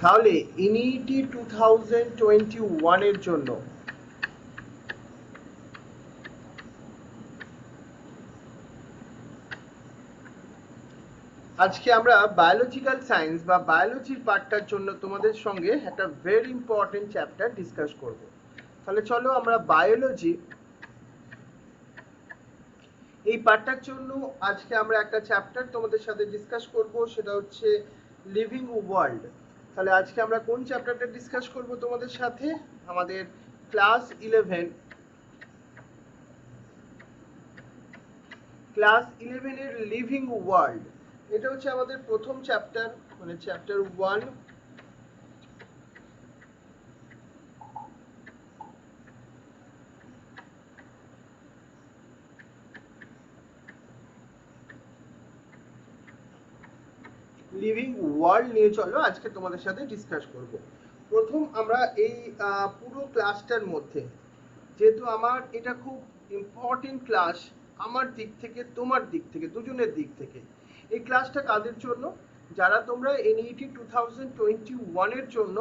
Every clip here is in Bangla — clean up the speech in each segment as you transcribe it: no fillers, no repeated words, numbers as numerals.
তাহলে এনইটি 2021 এর জন্য আজকে আমরা বায়োলজিক্যাল সায়েন্স বা বায়োলজির পার্টটার জন্য তোমাদের সঙ্গে একটা ভেরি ইম্পর্টেন্ট চ্যাপ্টার ডিসকাস করব। তাহলে চলো আমরা বায়োলজি এই পার্টটার জন্য আজকে আমরা একটা চ্যাপ্টার তোমাদের সাথে ডিসকাস করব, সেটা হচ্ছে লিভিং ওয়ার্ল্ড। তাহলে আজকে আমরা কোন চ্যাপ্টারটা ডিসকাস করব তোমাদের সাথে? আমাদের ক্লাস 11 এর লিভিং ওয়ার্ল্ড, এটা হচ্ছে আমাদের প্রথম চ্যাপ্টার, মানে চ্যাপ্টার 1। লিভিং ওয়ার্ল্ড নিয়ে চলো আজকে তোমাদের সাথে ডিসকাস করব। প্রথম আমরা এই পুরো ক্লাসটার মধ্যে, যেহেতু আমার এটা খুব ইম্পর্টেন্ট ক্লাস আমার দিক থেকে, তোমার দিক থেকে, দুজনের দিক থেকে, এই ক্লাসটা কাদের জন্য? যারা তোমরা এনইটি 2021 এর জন্য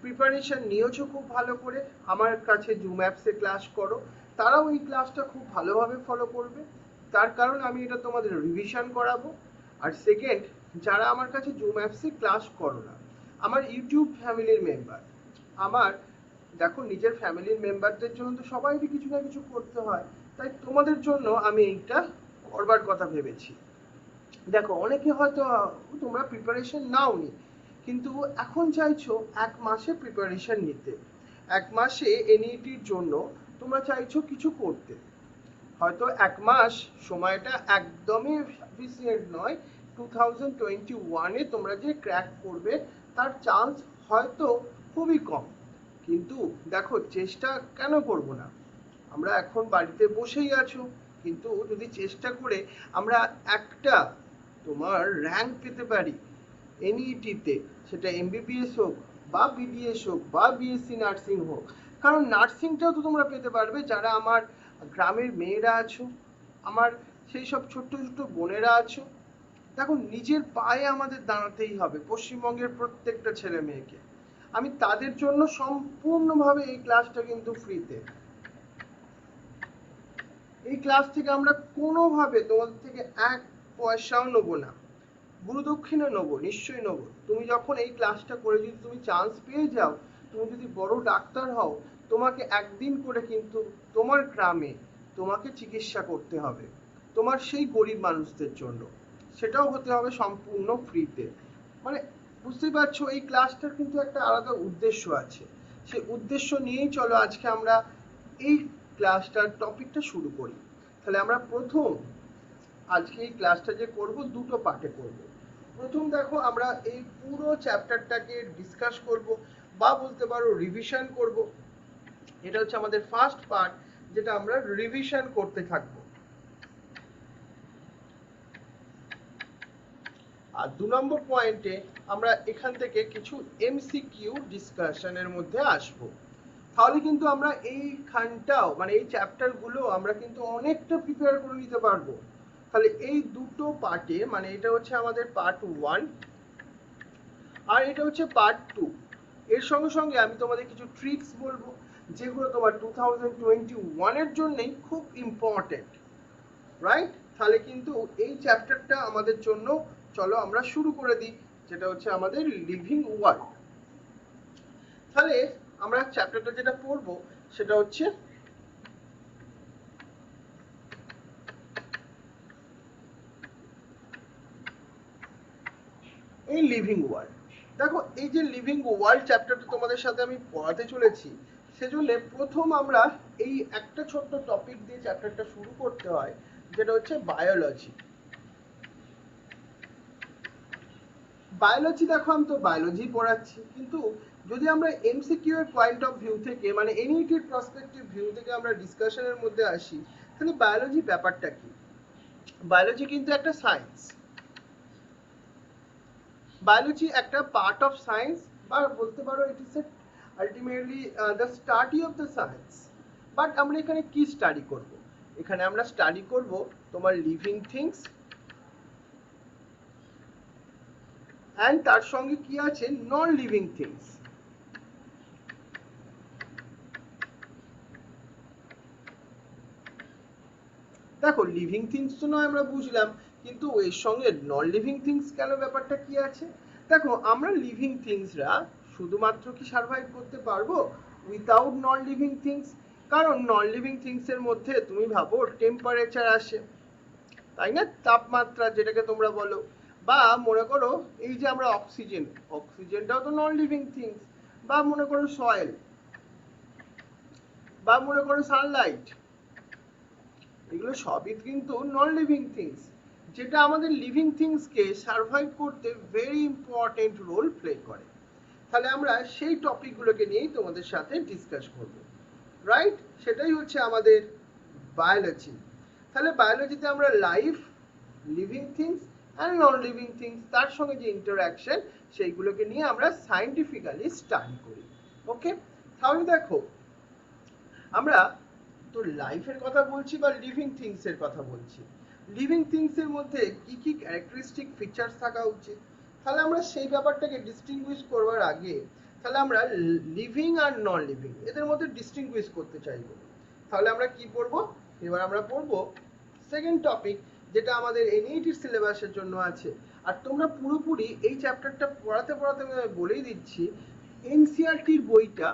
প্রিপারেশন নিয়েছো খুব ভালো করে, আমার কাছে জুম অ্যাপসে ক্লাস করো, তারাও এই ক্লাসটা খুব ভালোভাবে ফলো করবে। তার কারণ আমি এটা তোমাদের রিভিশন করাবো। আর সেকেন্ড, যারা আমার কাছে জুম অ্যাপসে ক্লাস করো না, আমার ইউটিউব ফ্যামিলির মেম্বার, আমার দেখো নিজের ফ্যামিলির মেম্বারদের জন্য তো সবাইকে কিছু না কিছু করতে হয়, তাই তোমাদের জন্য আমি এইটা করবার কথা ভেবেছি। দেখো অনেকে হয়তো তোমরা প্রিপারেশন নাওনি, কিন্তু এখন চাইছো 1 মাসে প্রিপারেশন নিতে, 1 মাসে এনইটির জন্য তোমরা চাইছো কিছু করতে। হয়তো 1 মাস সময়টা একদমই সাফিসিয়েন্ট নয় 2021-এ তোমরা যে ক্র্যাক করবে তার চান্স হয়তো খুবই কম। কিন্তু দেখো চেষ্টা কেন করব না? আমরা এখন বাড়িতে বসেই আছো, কিন্তু যদি চেষ্টা করে আমরা একটা তোমার র্যাঙ্ক পেতে পারি এনইটিতে, সেটা এমবিবিএস হোক বা বিডিএস হোক বা বিএসসি নার্সিং হোক, কারণ নার্সিংটাও তো তোমরা পেতে পারবে যারা আমার গ্রামের মেয়েরা আছো, আমার সেই সব ছোট্ট ছোট্ট বোনেরা আছো। দেখো নিজের পায়ে আমাদের দাঁড়াতেই হবে পশ্চিমবঙ্গের প্রত্যেকটা ছেলে মেয়েকে। আমি তাদের জন্য সম্পূর্ণভাবে এই ক্লাসটা কিন্তু ফ্রিতে, এই ক্লাস থেকে আমরা কোনোভাবে তোমাদের থেকে 1 পয়সাও নেবো না, গুরুদক্ষিণা নেবো, নিশ্চয়ই নেবো। তুমি যখন এই ক্লাসটা করে যদি তুমি চান্স পেয়ে যাও, তুমি যদি বড় ডাক্তার হও, তোমাকে একদিন করে কিন্তু তোমার গ্রামে তোমাকে চিকিৎসা করতে হবে, তোমার সেই গরিব মানুষদের জন্য, সেটাও হতে হবে সম্পূর্ণ ফ্রিতে। মানে বুঝতেই পারছো এই ক্লাসটার কিন্তু একটা আলাদা উদ্দেশ্য আছে। সেই উদ্দেশ্য নিয়েই চলো আজকে আমরা এই ক্লাসটার টপিকটা শুরু করি। তাহলে আমরা প্রথম আজকে এই ক্লাসটা যে করব দুটো পার্টে করব। প্রথম দেখো আমরা এই পুরো চ্যাপ্টারটাকে ডিসকাস করব বা বলতে পারো রিভিশন করব। এটা হচ্ছে আমাদের ফার্স্ট পার্ট, যেটা আমরা রিভিশন করতে থাকব। আর 2 নম্বর পয়েন্টে আমরা এখান থেকে কিছু এমসিকিউ ডিসকাশনের মধ্যে আসব। তাহলে কিন্তু আমরা এইখানটাও মানে এই চ্যাপ্টারগুলো আমরা কিন্তু অনেকটা প্রিপেয়ার করে নিতে পারবো। তাহলে এই দুটো পার্টে, মানে এটা হচ্ছে আমাদের পার্ট 1 আর এটা হচ্ছে পার্ট 2, এর সঙ্গে সঙ্গে আমি তোমাদের কিছু ট্রিক্স বলবো যেগুলো তোমার 2021 এর জন্যই খুব ইম্পর্টেন্ট, রাইট? তাহলে কিন্তু এই চ্যাপ্টারটা আমাদের জন্য চলো আমরা শুরু করে দিই, যেটা হচ্ছে আমাদের লিভিং ওয়ার্ল্ড। তাহলে আমরা চ্যাপ্টারটা যেটা পড়বো সেটা হচ্ছে এই লিভিং ওয়ার্ল্ড। দেখো এই যে লিভিং ওয়ার্ল্ড চ্যাপ্টারটা তোমাদের সাথে আমি পড়াতে চলেছি, সেজন্য প্রথম আমরা এই একটা ছোট্ট টপিক দিয়ে চ্যাপ্টারটা শুরু করতে হয়, যেটা হচ্ছে বায়োলজি। বায়োলজি দেখো আমি তো বায়োলজি পড়াচ্ছি, কিন্তু যদি আমরা এমসিকিউ এর পয়েন্ট অফ ভিউ থেকে, মানে এনইটির পার্সপেক্টিভ ভিউ থেকে আমরা ডিসকাশনের মধ্যে আসি, তাহলে বায়োলজি ব্যাপারটা কি? বায়োলজি কিন্তু একটা সায়েন্স, বায়োলজি একটা পার্ট অফ সায়েন্স, বা বলতে পারো it is ultimately the study of the science. But আমরা এখানে কি স্টাডি করব? এখানে আমরা স্টাডি করব তোমার লিভিং থিংস অ্যান্ড তার সঙ্গে কি আছে, নন লিভিং থিংস। দেখো লিভিং থিংস তো নয় আমরা বুঝলাম, কিন্তু এর সঙ্গে নন লিভিং থিংস কেন, ব্যাপারটা কি আছে? দেখো আমরা লিভিং থিংসরা শুধুমাত্র কি সার্ভাইভ করতে পারবো উইথাউট নন লিভিং থিংস? কারণ নন লিভিং থিংস এর মধ্যে তুমি ভাবো টেম্পারেচার আসে, তাই না, তাপমাত্রা যেটাকে তোমরা বলো, বা মনে করো এই যে আমরা অক্সিজেন, অক্সিজেনটাও তো নন লিভিং থিংস, বা মনে করো সয়েল, বা মনে করো সানলাইট, এগুলো সবই কিন্তু নন লিভিং থিংস, যেটা আমাদের লিভিং থিংসকে সার্ভাইভ করতে ভেরি ইম্পর্টেন্ট রোল প্লে করে। তাহলে আমরা সেই টপিকগুলোকে নিয়েই তোমাদের সাথে ডিসকাস করব, রাইট? সেটাই হচ্ছে আমাদের বায়োলজি। তাহলে বায়োলজিতে আমরা life, living things and non living things, তার সঙ্গে যে ইন্টারঅ্যাকশন, সেইগুলোকে নিয়ে আমরা সায়েন্টিফিক্যালি স্টাডি করি। ওকে, তাহলে দেখো আমরা তো লাইফের কথা বলছি বা লিভিং থিংস এর কথা বলছি। লিভিং থিংস এর মধ্যে কি কি ক্যারেক্টারিস্টিক ফিচার্স থাকা উচিত, তাহলে আমরা সেই ব্যাপারটাকে ডিস্টিংগুইশ করবার আগে তাহলে আমরা লিভিং আর নন লিভিং এদের মধ্যে ডিস্টিংগুইশ করতে চাইবো। তাহলে আমরা কি পড়বো এবার? আমরা পড়বো সেকেন্ড টপিক, যেটা আমাদের এনইটির সিলেবাসের জন্য আছে। আর তোমরা পুরোপুরি এই চ্যাপ্টারটা পড়াতে পড়াতে আমি বলেই দিচ্ছি, এনসিইআরটির বইটা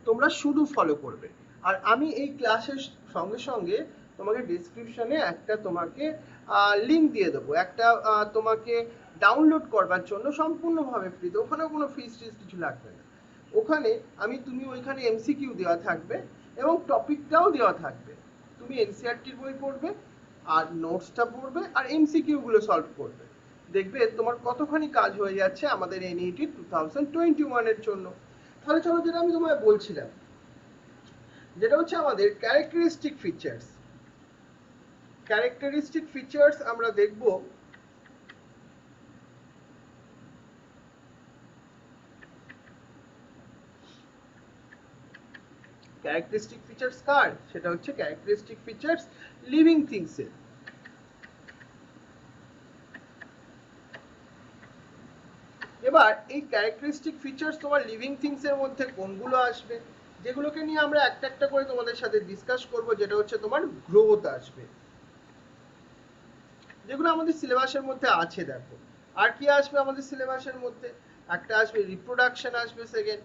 তোমরা শুধু ফলো করবে। আর আমি এই ক্লাসের সঙ্গে সঙ্গে তোমাকে ডেসক্রিপশনে একটা তোমাকে লিংক দিয়ে দেবো, একটা তোমাকে ডাউনলোড করবার জন্য সম্পূর্ণভাবে ফ্রিতে, ওখানে কোনো ফিস টিস কিছু লাগবে না। ওখানে তুমি ওইখানে এমসিকিউ দেওয়া থাকবে এবং টপিকটাও দেওয়া থাকবে। তুমি এনসিইআরটির বই পড়বে আর নোটসটা পড়বে আর এমসিকিউ গুলো সলভ করবে, দেখবে তোমার কতখানি কাজ হয়ে যাচ্ছে আমাদের এনইটি 2021 এর জন্য। তাহলে চলো, যেটা আমি তোমায় বলছিলাম, যেটা হচ্ছে আমাদের ক্যারেক্টারিস্টিক ফিচার্স। ক্যারেক্টারিস্টিক ফিচার্স আমরা দেখব ক্যারেক্টারিস্টিক ফিচার্স কার, সেটা হচ্ছে ক্যারেক্টারিস্টিক ফিচার্স লিভিং থিংস এর। এবার এই ক্যারেক্টারিস্টিক ফিচার্স তোমার লিভিং থিংস এর মধ্যে কোনগুলো আসবে, যেগুলোকে নিয়ে আমরা একটা একটা করে তোমাদের সাথে ডিসকাস করব, যেটা হচ্ছে তোমার গ্রোথ আসবে, যেগুলো আমাদের সিলেবাসের মধ্যে আছে। দেখো আর কি আসবে আমাদের সিলেবাসের মধ্যে, একটা আসবে রিপ্রোডাকশন আসবে, সেকেন্ড,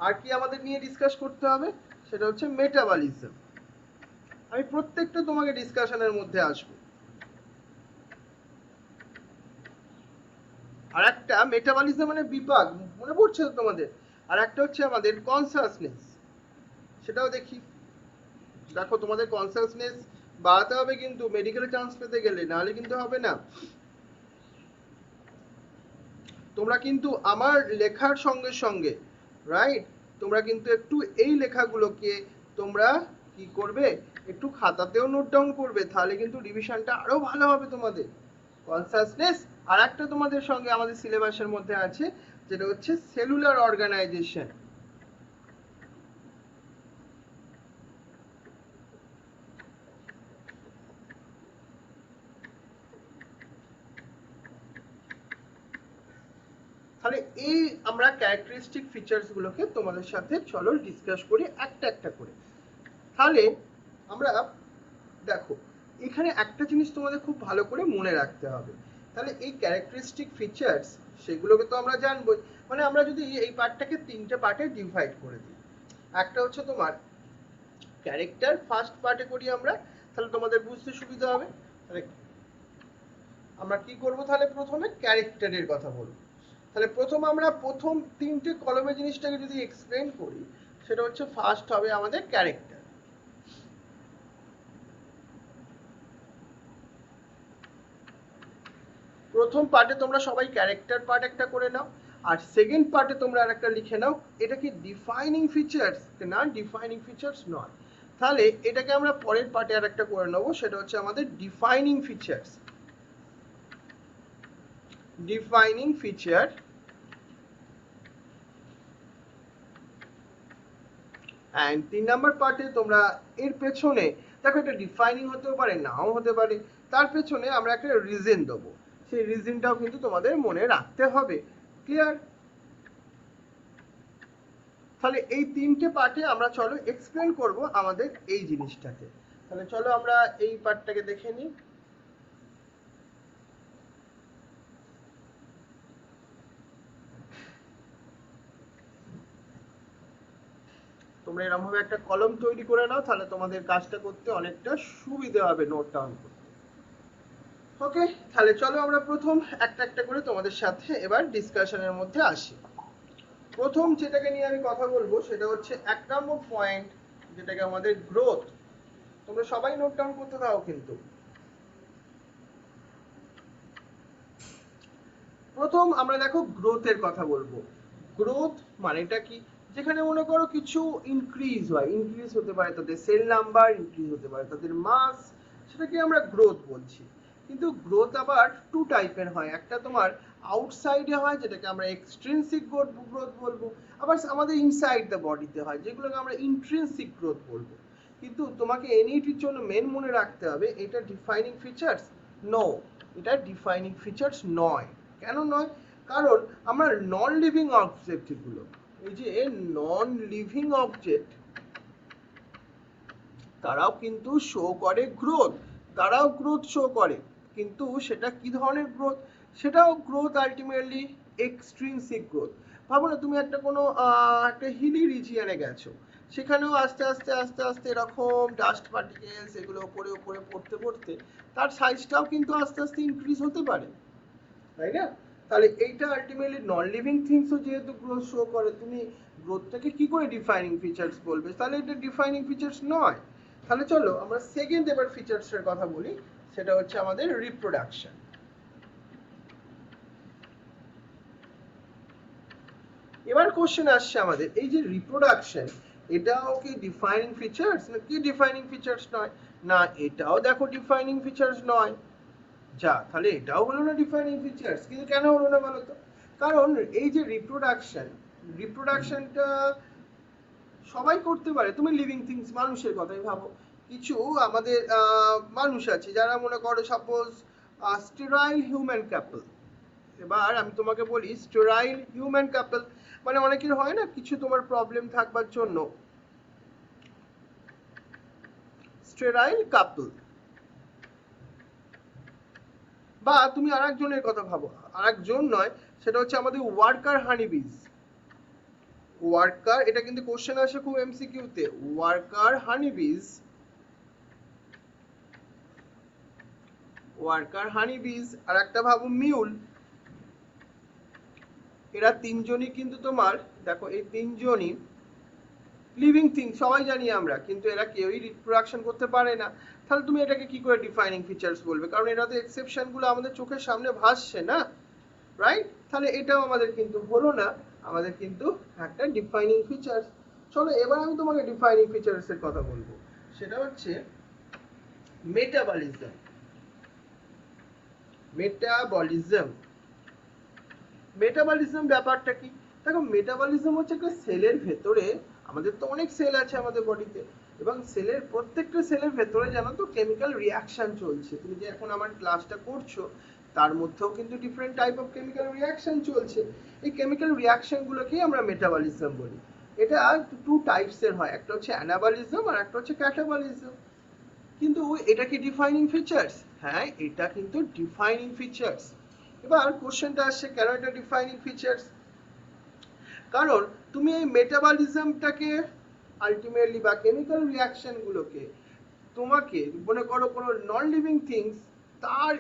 আর কি আমাদের নিয়ে ডিসকাস করতে হবে সেটা হচ্ছে মেটাবলিজম। আমি প্রত্যেকটা তোমাকে ডিসকাশনের মধ্যে আসবো। আর একটা মেটাবলিজম মানে বিপাক, মনে পড়ছে তো তোমাদের? আর একটা হচ্ছে আমাদের কনসাসনেস, সেটাও দেখি। দেখো তোমাদের কনসাসনেস বাড়াতে হবে কিন্তু মেডিকেলে চান্স পেতে গেলে, নাহলে কিন্তু হবে না। তোমরা কিন্তু আমার লেখার সঙ্গে সঙ্গে, রাইট, তোমরা কিন্তু একটু এই লেখাগুলোকে তোমরা কি করবে, একটু খাতাতেও নোট ডাউন করবে, তাহলে কিন্তু রিভিশনটা আরো ভালো হবে তোমাদের। কনসাসনেস, আর একটা তোমাদের সঙ্গে আমাদের সিলেবাসের মধ্যে আছে, যেটা হচ্ছে সেলুলার অর্গানাইজেশন। তাহলে এই আমরা ক্যারেক্টারিস্টিক ফিচার্স গুলোকে তোমাদের সাথে চলো ডিসকাস করি একটা একটা করে। তাহলে আমরা দেখো এখানে একটা জিনিস তোমাদের খুব ভালো করে মনে রাখতে হবে। তাহলে এই ক্যারেক্টারিস্টিক ফিচার্স সেগুলোকে তো আমরা জানবোই, মানে আমরা যদি এই পার্টটাকে তিনটে পার্টে ডিভাইড করে দিই, একটা হচ্ছে তোমার ক্যারেক্টার, ফার্স্ট পার্টে করি আমরা, তাহলে তোমাদের বুঝতে সুবিধা হবে। তাহলে আমরা কি করব, তাহলে প্রথমে ক্যারেক্টারের কথা বলবো। তাহলে প্রথম তিনটে কলমে জিনিসটাকে যদি এক্সপ্লেন করি, সেটা হচ্ছে ফার্স্ট হবে আমাদের ক্যারেক্টার। প্রথম পার্টে তোমরা সবাই ক্যারেক্টার পার্ট একটা করে নাও, আর সেকেন্ড পার্টে তোমরা আর একটা লিখে নাও, এটা কি ডিফাইনিং ফিচার্স না, ডিফাইনিং ফিচার্স নয়। তাহলে এটাকে আমরা পরের পার্টে আর একটা করে নেবো, সেটা হচ্ছে আমাদের defining features. Defining feature and 3 number পার্টে তোমরা এর পেছনে দেখো এটা ডিফাইনিং হতেও পারে, নাও হতে পারে, তার পেছনে আমরা একটা রিজন দেবো, সেই রিজনটাও কিন্তু তোমাদের মনে রাখতে হবে। ক্লিয়ার? তাহলে এই তিনটে পার্টে আমরা চলো এক্সপ্লেন করব আমাদের এই জিনিসটাকে। তাহলে চলো আমরা এই পার্টটাকে দেখে নিই। তোমরা এরকম ভাবে একটা কলম তৈরি করে নাও, তাহলে তোমাদের কাজটা করতে অনেকটা সুবিধা হবে নোট ডাউন করতে। ওকে, তাহলে চলো আমরা প্রথম একটা একটা করে তোমাদের সাথে এবার ডিসকাশনের মধ্যে আসি। প্রথম যেটাকে নিয়ে আমি কথা বলবো সেটা হচ্ছে 1 নম্বর পয়েন্ট, যেটাকে আমাদের গ্রোথ। তোমরা সবাই নোট ডাউন করতে দাও কিন্তু। প্রথম আমরা দেখো গ্রোথের কথা বলবো। গ্রোথ মানেটা কি? যেখানে মনে করো কিছু ইনক্রিজ হয়, ইনক্রিজ হতে পারে তাদের সেল নাম্বার, ইনক্রিজ হতে পারে তাদের মাস, সেটাকে আমরা গ্রোথ বলছি। কিন্তু গ্রোথ আবার টু টাইপের হয়, একটা তোমার আউটসাইডে হয় যেটাকে আমরা এক্সট্রিনসিক গ্রোথ বলবো, আবার আমাদের ইনসাইড দ্য বডিতে হয় যেগুলোকে আমরা ইন্ট্রিনসিক গ্রোথ বলবো। কিন্তু তোমাকে এনইটির জন্য মেন মনে রাখতে হবে এটা ডিফাইনিং ফিচার্স নো, এটা ডিফাইনিং ফিচার্স নয়। কেন নয়? কারণ আমরা নন লিভিং অবজেক্ট গুলো, এই যে নন লিভিং অবজেক্ট, তারাও কিন্তু শো করে গ্রোথ, তারাও গ্রোথ শো করে, কিন্তু সেটা কি ধরনের গ্রোথ? সেটাও গ্রোথ আলটিমেটলি এক্সট্রিনসিক গ্রোথ। ভাবো না তুমি একটা কোনো একটা হিলি রিজিয়নে গেছো, সেখানেও আস্তে আস্তে আস্তে আস্তে এরকম ডাস্ট পার্টিকেলস এগুলো উপরে উপরে পড়তে পড়তে তার সাইজটাও কিন্তু আস্তে আস্তে ইনক্রিজ হতে পারে, তাই না? তাহলে এইটা আলটিমেটলি নন লিভিং থিংসও যেহেতু গ্রোথ শো করে, তুমি গ্রোথটাকে কি করে ডিফাইনিং ফিচার্স বলবে? তাহলে এটা ডিফাইনিং ফিচার্স নয়। তাহলে চলো আমরা সেকেন্ড এবার ফিচার্সের কথা বলি, সেটা হচ্ছে আমাদের রিপ্রোডাকশন। এবার কোশ্চেন আসছে আমাদের, এই যে রিপ্রোডাকশন, এটাও কি ডিফাইনিং ফিচার্স না কি ডিফাইনিং ফিচার্স নয়? না, এটাও দেখো ডিফাইনিং ফিচার্স নয়। যা, তাহলে এটাও হলো না ডিফাইনিং ফিচার্স। কিন্তু কেন হলো না বলো তো? কারণ এই যে রিপ্রোডাকশনটা সবাই করতে পারে। তুমি লিভিং থিংস, মানুষের কথাই ভাবো, কিছু আমাদের মানুষ আছে যারা মনে করো সাপোজ স্টেরাইল হিউম্যান কাপল। এবার আমি তোমাকে বলি স্টেরাইল হিউম্যান কাপল মানে অনেকের হয় না কিছু তোমার প্রবলেম থাকবার জন্য স্টেরাইল কাপল। বা তুমি আরেকজনের কথা ভাবো, আরেকজন নয়, সেটা হচ্ছে আমাদের ওয়ার্কার হানিবিজ। ওয়ার্কার, এটা কিন্তু কোশ্চেন আসে খুব এমসিকিউতে, ওয়ার্কার হানিবিজ, ওয়ার্কার হানিবিজ। আর একটা ভাবো মিউল। এরা তিনজনই কিন্তু তোমার, দেখো এই তিনজনই লিভিং থিং, সবাই জানি আমরা, কিন্তু এরা কেউই রিপ্রোডাকশন করতে পারে না। তাহলে তুমি এটাকে কি করে ডিফাইনিং ফিচার্স বলবে? কারণ এরা তো এক্সেপশন গুলো আমাদের চোখের সামনে ভাসছে না, রাইট? তাহলে এটাও আমাদের কিন্তু হলো না, আমাদের কিন্তু একটা ডিফাইনিং ফিচার্স। চলো এবার আমি তোমাকে ডিফাইনিং ফিচার্স এর কথা বলবো, সেটা হচ্ছে মেটাবলিজম। মেটাবলিজম, মেটাবলিজম ব্যাপারটা কি? দেখো মেটাবলিজম হচ্ছে একটা সেলের ভেতরে, আমাদের তো অনেক সেল আছে আমাদের বডিতে, এবং সেলের প্রত্যেকটা সেলের ভেতরে জানো তো কেমিক্যাল রিয়াকশন চলছে। তুমি যে এখন আমার ক্লাসটা করছো তার মধ্যেও কিন্তু different type of chemical reaction চলছে। এই কেমিক্যাল রিয়াকশন গুলোকেই আমরা মেটাবলিজম বলি। এটা টু টাইপস এর হয়, একটা হচ্ছে অ্যানাবলিজম আর একটা হচ্ছে ক্যাটাবলিজম। কিন্তু এটা কি ডিফাইনিং ফিচার্স? হ্যাঁ, এটা কিন্তু ডিফাইনিং ফিচার্স। এবার কোশ্চেনটা আসছে কেন এটা ডিফাইনিং ফিচার্স? কারণ তুমি এই মেটাবলিজমটাকে আলটিমেটলি বা কেমিক্যাল রিয়াকশন গুলোকে তোমাকে মনে করো কোনো নন লিভিং থিংস তার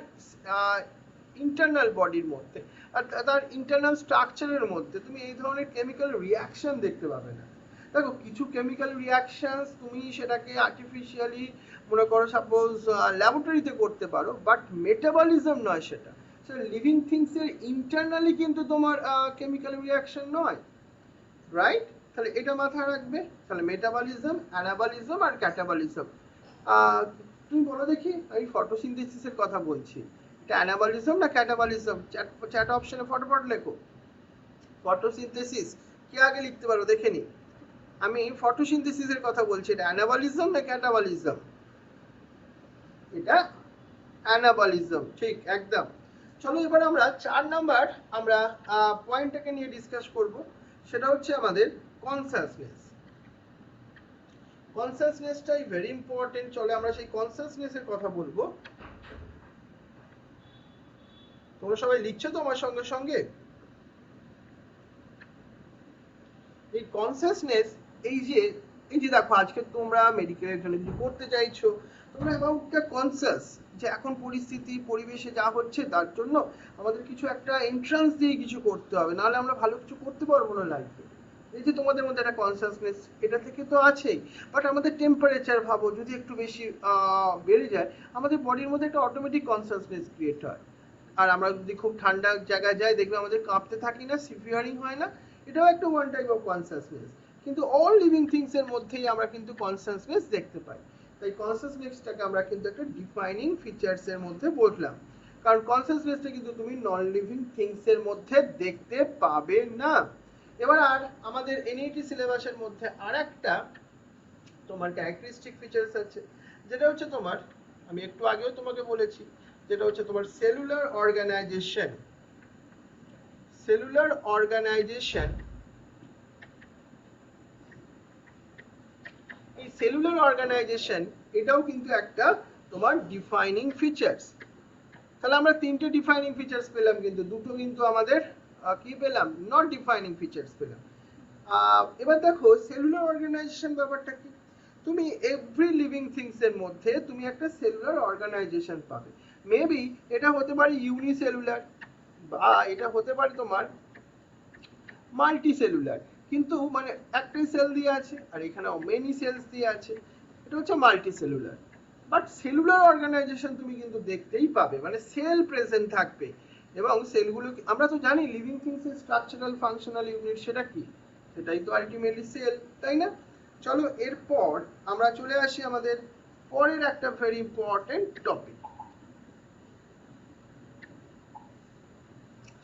ইন্টারনাল বডির মধ্যে আর তার ইন্টারনাল স্ট্রাকচারের মধ্যে তুমি এই ধরনের কেমিক্যাল রিয়াকশন দেখতে পাবে না। দেখো কিছু কেমিক্যাল রিয়াকশনস তুমি সেটাকে আর্টিফিশিয়ালি মনে করো সাপোজ ল্যাবরেটরিতে করতে পারো, বাট মেটাবলিজম নয় সেটা, সেটা লিভিং থিংস এর ইন্টারনালি কিন্তু তোমার কেমিক্যাল রিয়াকশন নয়, রাইট? তাহলে এটা মাথায় রাখবে। তাহলে মেটাবলিজম, অ্যানাবলিজম আর ক্যাটাবলিজম। তুমি বলো দেখি, আমি ফটোসিনথেসিসের কথা বলছি, এটা অ্যানাবলিজম না ক্যাটাবলিজম? চ্যাট অপশনে ফটোফট লেখো ফটোসিনথেসিস। কে আগে লিখতে পারো দেখে নি। আমি ফটোসিনথেসিসের কথা বলছি, এটা অ্যানাবলিজম না ক্যাটাবলিজম? এটা অ্যানাবলিজম, ঠিক একদম। চলো এবার আমরা 4 নাম্বার আমরা পয়েন্টটাকে নিয়ে ডিসকাস করব, সেটা হচ্ছে আমাদের কনসাসনেস। কনসাসনেসটাই very important. চলে আমরা সেই কনসাসনেসের কথা বলবো। তোমরা সবাই লিখছো তো আমার সঙ্গে সঙ্গে? এই কনসাসনেস, এই যে দেখো আজকে তোমরা মেডিকেলের জন্য কিছু করতে চাইছো, তোমরা অ্যাবাউট দ্য কনসাস, যে এখন পরিস্থিতি পরিবেশে যা হচ্ছে তার জন্য আমাদের কিছু একটা এন্ট্রান্স দিয়ে কিছু করতে হবে, নাহলে আমরা ভালো কিছু করতে পারবো না লাইফে। এই যে তোমাদের মধ্যে একটা কনসাসনেস, এটা থেকে তো আছেই। বাট আমাদের টেম্পারেচার ভাবো যদি একটু বেশি বেড়ে যায়, আমাদের বডির মধ্যে একটা অটোমেটিক কনসাসনেস ক্রিয়েট হয়। আর আমরা যদি খুব ঠান্ডা জায়গায় যাই, দেখবে আমাদের কাঁপতে থাকি না, সিভিয়ারিং হয় না, এটাও একটা ওয়ান টাইপ অফ কনসাসনেস। কিন্তু অল লিভিং থিংস এর মধ্যেই আমরা কিন্তু কনসাসনেস দেখতে পাই। তাই কনসাসনেসটাকে আমরা কিন্তু একটা ডিফাইনিং ফিচার্স এর মধ্যে বললাম, কারণ কনসাসনেসটা কিন্তু তুমি নন লিভিং থিংস এর মধ্যে দেখতে পাবে না। এবার আর আমাদের এনইটি সিলেবাসের মধ্যে আরেকটা তোমার ক্যারেক্টারিস্টিক ফিচার্স আছে, যেটা হচ্ছে তোমার, আমি একটু আগেও তোমাকে বলেছি, যেটা হচ্ছে তোমার সেলুলার অর্গানাইজেশন। সেলুলার অর্গানাইজেশন, এই সেলুলার অর্গানাইজেশন এটাও কিন্তু একটা তোমার ডিফাইনিং ফিচার্স। তাহলে আমরা তিনটে ডিফাইনিং ফিচার্স পেলাম, কিন্তু দুটো কিন্তু আমাদের কি পেলাম, নট ডিফাইনিং ফিচার্স পেলাম। এবার দেখো সেলুলার অর্গানাইজেশন ব্যাপারটা কি, তুমি এভরি লিভিং থিংস এর মধ্যে তুমি একটা সেলুলার অর্গানাইজেশন পাবে। মেবি এটা হতে পারে ইউনিসেলুলার, বা এটা হতে পারে তোমার মাল্টি সেলুলার, কিন্তু মানে একটাই সেল দিয়ে আছে আর এখানে মেনি সেলস দিয়ে আছে, এটা হচ্ছে multicellular. But cellular organisation তুমি কিন্তু দেখতেই পাবে, মানে সেল প্রেজেন্ট থাকবে। এবং সেলগুলো আমরা তো জানি লিভিং থিংস এর স্ট্রাকচারাল ফাংশনাল ইউনিট, সেটা কি, সেটাই তো আলটিমেটলি সেল, তাই না? চলো এরপর আমরা চলে আসি আমাদের পরের একটা ভেরি ইম্পর্টেন্ট টপিক,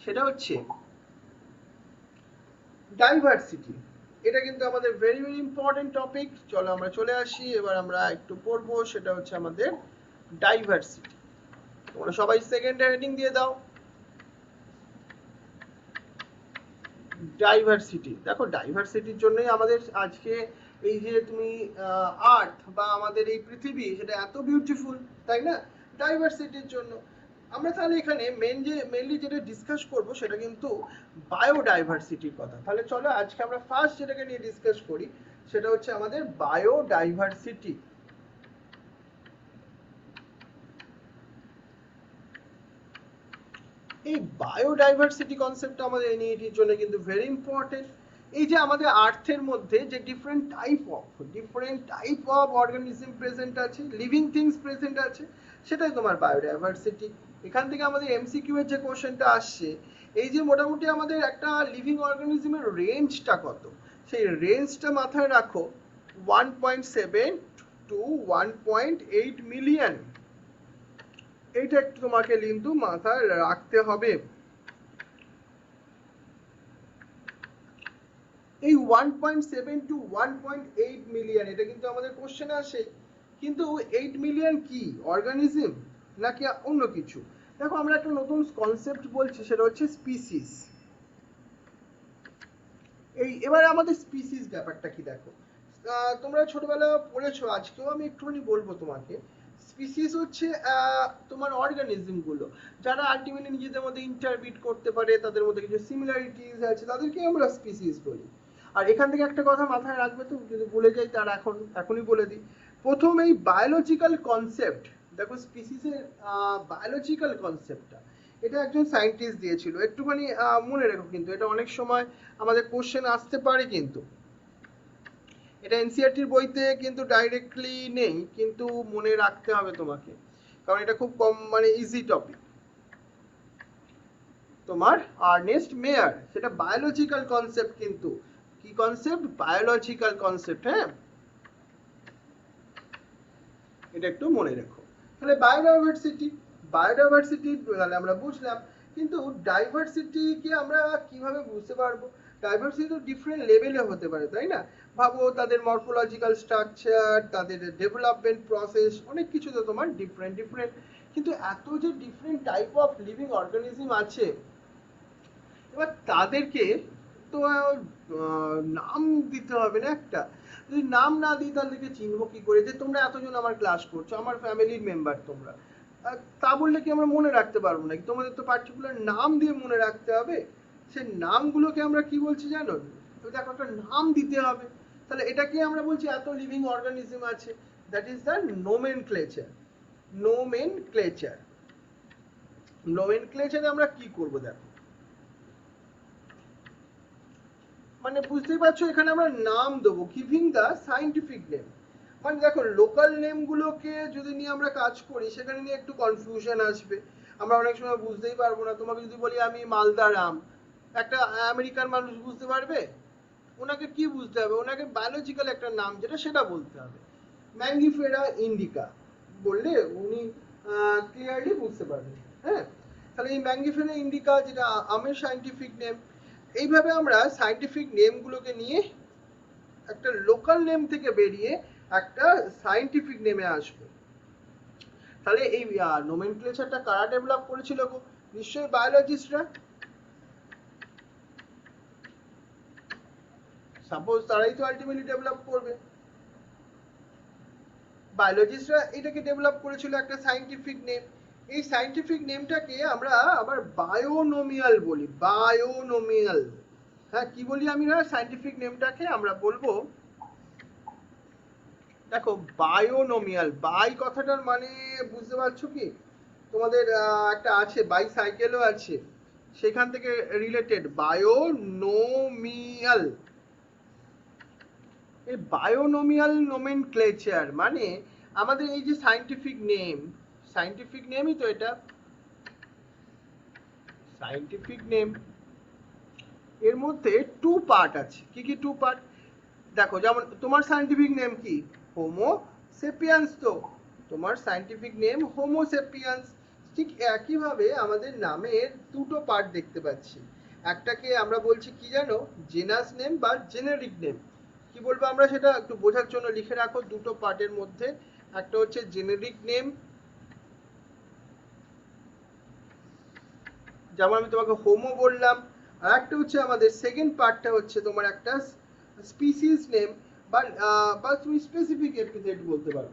সেটা হচ্ছে ডাইভার্সিটি। এটা কিন্তু আমাদের ভেরি ভেরি ইম্পর্টেন্ট টপিক। চলো আমরা চলে আসি, এবার আমরা একটু পড়বো, সেটা হচ্ছে আমাদের ডাইভার্সিটি। তোমরা সবাই সেকেন্ডে হেডিং দিয়ে দাও, ডাইভার্সিটি। দেখো ডাইভার্সিটির জন্যই আমাদের আজকে এই যে তুমি আর্থ বা আমাদের এই পৃথিবী, সেটা এত বিউটিফুল, তাই না? ডাইভার্সিটির জন্য আমরা তাহলে এখানে মেনলি যেটা ডিসকাস করব সেটা কিন্তু বায়োডাইভার্সিটির কথা। তাহলে চলো আজকে আমরা ফার্স্ট যেটাকে নিয়ে ডিসকাস করি, সেটা হচ্ছে আমাদের বায়োডাইভার্সিটি। এই বায়োডাইভার্সিটি কনসেপ্টটা আমাদের এনইটির জন্য কিন্তু ভেরি ইম্পর্টেন্ট। এই যে আমাদের আর্থের মধ্যে যে different type of organism present আছে, লিভিং থিংস প্রেজেন্ট আছে, সেটাই তোমার বায়োডাইভার্সিটি। এখান থেকে আমাদের এমসিকিউ এর যে কোশ্চেনটা আসছে, এই যে মোটামুটি আমাদের একটা লিভিং অর্গানিজমের রেঞ্জটা কত, সেই রেঞ্জটা মাথায় রাখো, 1.7 টু 1.8 মিলিয়ন। এইটা একটু তোমাকে কিন্তু মাথায় রাখতে হবে। এই 1.7 টু 1.8 মিলিয়ন, এটা কিন্তু আমাদের কোশ্চেনে আসে। কিন্তু 8 মিলিয়ন কি অর্গানিজম নাকি অন্য কিছু? দেখো আমরা একটা নতুন কনসেপ্ট বলছি, সেটা হচ্ছে স্পিসিস। এবার আমাদের স্পিসিস ব্যাপারটা কি দেখো, তোমরা ছোটবেলা পড়েছো, আজকেও আমি একটুখানি বলবো তোমাকে। স্পিসিস হচ্ছে তোমার অর্গানিজম গুলো যারা আলটিমেটলি নিজেদের মধ্যে ইন্টারবিট করতে পারে, তাদের মধ্যে কিছু সিমিলারিটিস আছে, তাদেরকে আমরা স্পিসিস বলি। আর এখান থেকে একটা কথা মাথায় রাখবে, তো যদি ভুলে যাই তার এখনই বলে দিই। প্রথম এই বায়োলজিক্যাল কনসেপ্ট, দেখো স্পিসিসের বায়োলজিক্যাল কনসেপ্টটা এটা একজন সায়েন্টিস্ট দিয়েছিল, একটুখানি মনে রেখো, কিন্তু এটা অনেক সময় আমাদের কোশ্চেন আসতে পারে। কিন্তু এটা এনসিইআরটির বইতে কিন্তু ডাইরেক্টলি নেই, কিন্তু মনে রাখতে হবে তোমাকে, কারণ এটা খুব কম মানে ইজি টপিক। তোমার আর্নেস্ট মেয়ার, সেটা বায়োলজিক্যাল কনসেপ্ট, কিন্তু কি কনসেপ্ট, বায়োলজিক্যাল কনসেপ্ট। হ্যাঁ, এটা একটু মনে রেখো। তাহলে বায়োডাইভার্সিটি তাহলে আমরা বুঝলাম, কিন্তু ডাইভার্সিটিকে আমরা কিভাবে বুঝতে পারবো? ডাইভার্সিটি তো ডিফারেন্ট লেভেলে হতে পারে, তাই না? ভাবো তাদের মরফোলজিক্যাল স্ট্রাকচার, তাদের ডেভেলপমেন্ট প্রসেস, অনেক কিছু তো তোমার ডিফারেন্ট ডিফারেন্ট। কিন্তু এত যে different type of living organism আছে, এবার তাদেরকে তো নাম দিতে হবে না একটা। যদি নাম না দিই তাদেরকে চিনবো কি করে যে তোমরা এতজন আমার ক্লাস করছো, আমার ফ্যামিলির মেম্বার তোমরা? তা বললে কি আমরা মনে রাখতে পারবো নাকি? তোমাদের তো পার্টিকুলার নাম দিয়ে মনে রাখতে হবে। সে নামগুলোকে আমরা কি বলছি জানো? দেখো একটা নাম দিতে হবে। তাহলে এটাকে আমরা বলছি এত লিভিং অর্গানিজম আছে, that is the nomenclature. Nomenclature, নোমেনক্লেচারে আমরা কি করব দেখো, মানে বুঝতেই পারছো এখানে আমরা নাম দেবো, গিভিং দ্য সায়েন্টিফিক নেম। মানে দেখো লোকাল নেমগুলোকে যদি নিয়ে আমরা কাজ করি সেখানে নিয়ে একটু কনফিউশন আসবে, আমরা অনেক সময় বুঝতেই পারবো না। তোমাকে যদি বলি আমি মালদার আম, একটা আমেরিকান মানুষ বুঝতে পারবে? ওনাকে কি বুঝতে হবে? ওনাকে বায়োলজিক্যাল একটা নাম যেটা সেটা বলতে হবে। ম্যাঙ্গিফেরা ইন্ডিকা বললে উনি ক্লিয়ারলি বুঝতে পারবেন। হ্যাঁ, তাহলে এই ম্যাঙ্গিফেরা ইন্ডিকা যেটা আমের সায়েন্টিফিক নেম, এইভাবে আমরা সায়েন্টিফিক নেমগুলোকে নিয়ে একটা লোকাল নেম থেকে বেরিয়ে একটা সায়েন্টিফিক নেমে আসবো। তাহলে এই নোমেনক্লেচারটা কারা ডেভেলপ করেছিল গো? নিশ্চয়ই বায়োলজিস্টরা। সাপোজ তারাই তো আলটিমেটলি ডেভেলপ করবে। বায়োলজিস্টরা এটাকে ডেভেলপ করেছিল একটা সায়েন্টিফিক নেম। এই সায়েন্টিফিক নেমটাকে আমরা আবার বায়োনোমিয়াল বলি, বায়োনোমিয়াল। হ্যাঁ, কি বলি আমি না সায়েন্টিফিক নেমটাকে আমরা বলবো, দেখো বায়োনোমিয়াল। বাই কথাটার মানে বুঝতে পারছো কি? তোমাদের একটা আছে বাইসাইকেলও আছে, সেখান থেকে রিলেটেড বায়োনোমিয়াল। এই বায়োনোমিয়াল নোমেনক্লেচার মানে আমাদের এই যে সায়েন্টিফিক নেম, সায়েন্টিফিক নেমই তো এটা, সায়েন্টিফিক নেম। এর মধ্যে টু পার্ট আছে। কি কি টু পার্ট? দেখো যেমন তোমার সায়েন্টিফিক নেম কি? হোমো সেপিয়ান্স। তো তোমার সায়েন্টিফিক নেম হোমো সেপিয়ান্স। ঠিক একইভাবে আমাদের নামের দুটো পার্ট দেখতে পাচ্ছি। একটাকে আমরা বলছি কি জানো, জেনাস নেম বা জেনেরিক নেম। কি বলবো আমরা সেটা একটু বোঝার জন্য লিখে রাখো দুটো পার্টের মধ্যে। একটা হচ্ছে জেনেরিক নেম, যেমন আমি তোমাকে হোমো বললাম। আর একটা হচ্ছে আমাদের সেকেন্ড পার্টটা হচ্ছে তোমার একটা স্পিসিস নেম বা তুমি স্পেসিফিক এপিথেট বলতে পারো।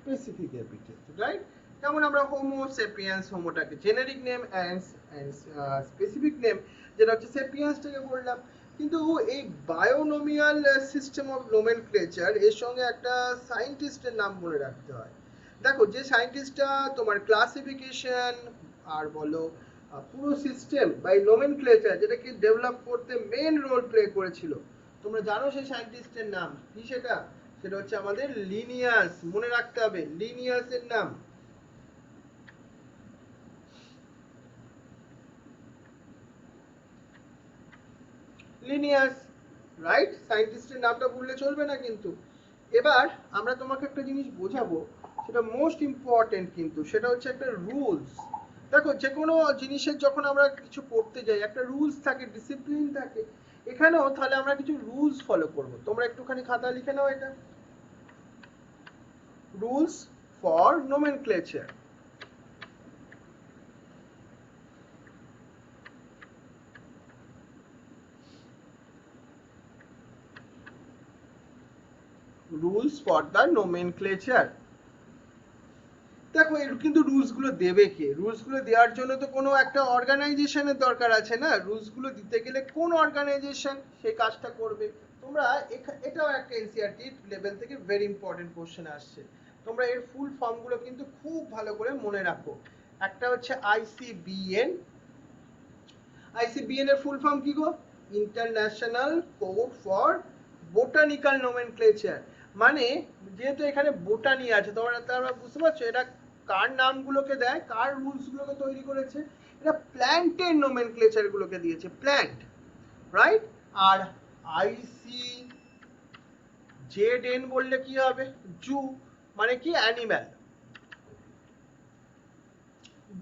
Specific epithet, right? যেমন আমরা হোমো সেপিয়েন্স, হোমোটাকে generic name, and specific name যেটা হচ্ছে সেপিয়েন্সটাকে বললাম। কিন্তু এই বায়োনোমিয়াল সিস্টেম অফ নোমেনক্লেচার এর সঙ্গে একটা সায়েন্টিস্টের নাম মনে রাখতে হয়। দেখো যে সায়েন্টিস্টটা তোমার ক্লাসিফিকেশন আর বলো পুরো সিস্টেম বা এই নোমেনক্লেচার যেটাকে ডেভেলপ করতে মেন রোল প্লে করেছিল, তোমরা জানো সেই সায়েন্টিস্টের নাম কি? সেটা সেটা হচ্ছে আমাদের লিনিয়াস। মনে রাখতে হবে লিনিয়াসের নাম। Linnaeus, right? সায়েন্টিস্টের নামটা ভুললে চলবে না কিন্তু। এবার আমরা তোমাকে একটা জিনিস বোঝাবো, সেটা মোস্ট ইম্পর্টেন্ট, কিন্তু সেটা হচ্ছে একটা রুলস। দেখো যে কোনো জিনিসের যখন আমরা কিছু করতে যাই একটা রুলস থাকে, ডিসিপ্লিন থাকে। এখানেও তাহলে আমরা কিছু রুলস ফলো করব। তোমরা একটুখানি খাতা লিখে নাও এটা, rules for nomenclature. Rules for the nomenclature. দেখো এর কিন্তু রুলস গুলো দেবে কে? রুলস গুলো দেওয়ার জন্য তো কোনো একটা অর্গানাইজেশনের দরকার আছে না? রুলস গুলো দিতে গেলে কোন অর্গানাইজেশন সেই কাজটা করবে? তোমরা এটাও একটা এনসিইআরটি লেভেল থেকে ভেরি ইম্পর্টেন্ট কোশ্চেন আসছে। তোমরা এর ফুল ফর্ম গুলো কিন্তু খুব ভালো করে মনে রাখো। একটা হচ্ছে আইসিবিএন। আইসিবিএন এর ফুল ফর্ম কি গো? International code for botanical nomenclature. মানে যেহেতু এখানে বোটানি আছে, তোমরা বুঝতে পারছো এটা কার নামগুলোকে দেয়, কার রুলস গুলোকে তৈরি করেছে? এটা প্ল্যান্টের নোমেনক্লেচার গুলোকে দিয়েছে, প্ল্যান্ট, রাইট? আর আইসি জেড এন বললে কি হবে? জু মানে কি? অ্যানিম্যাল।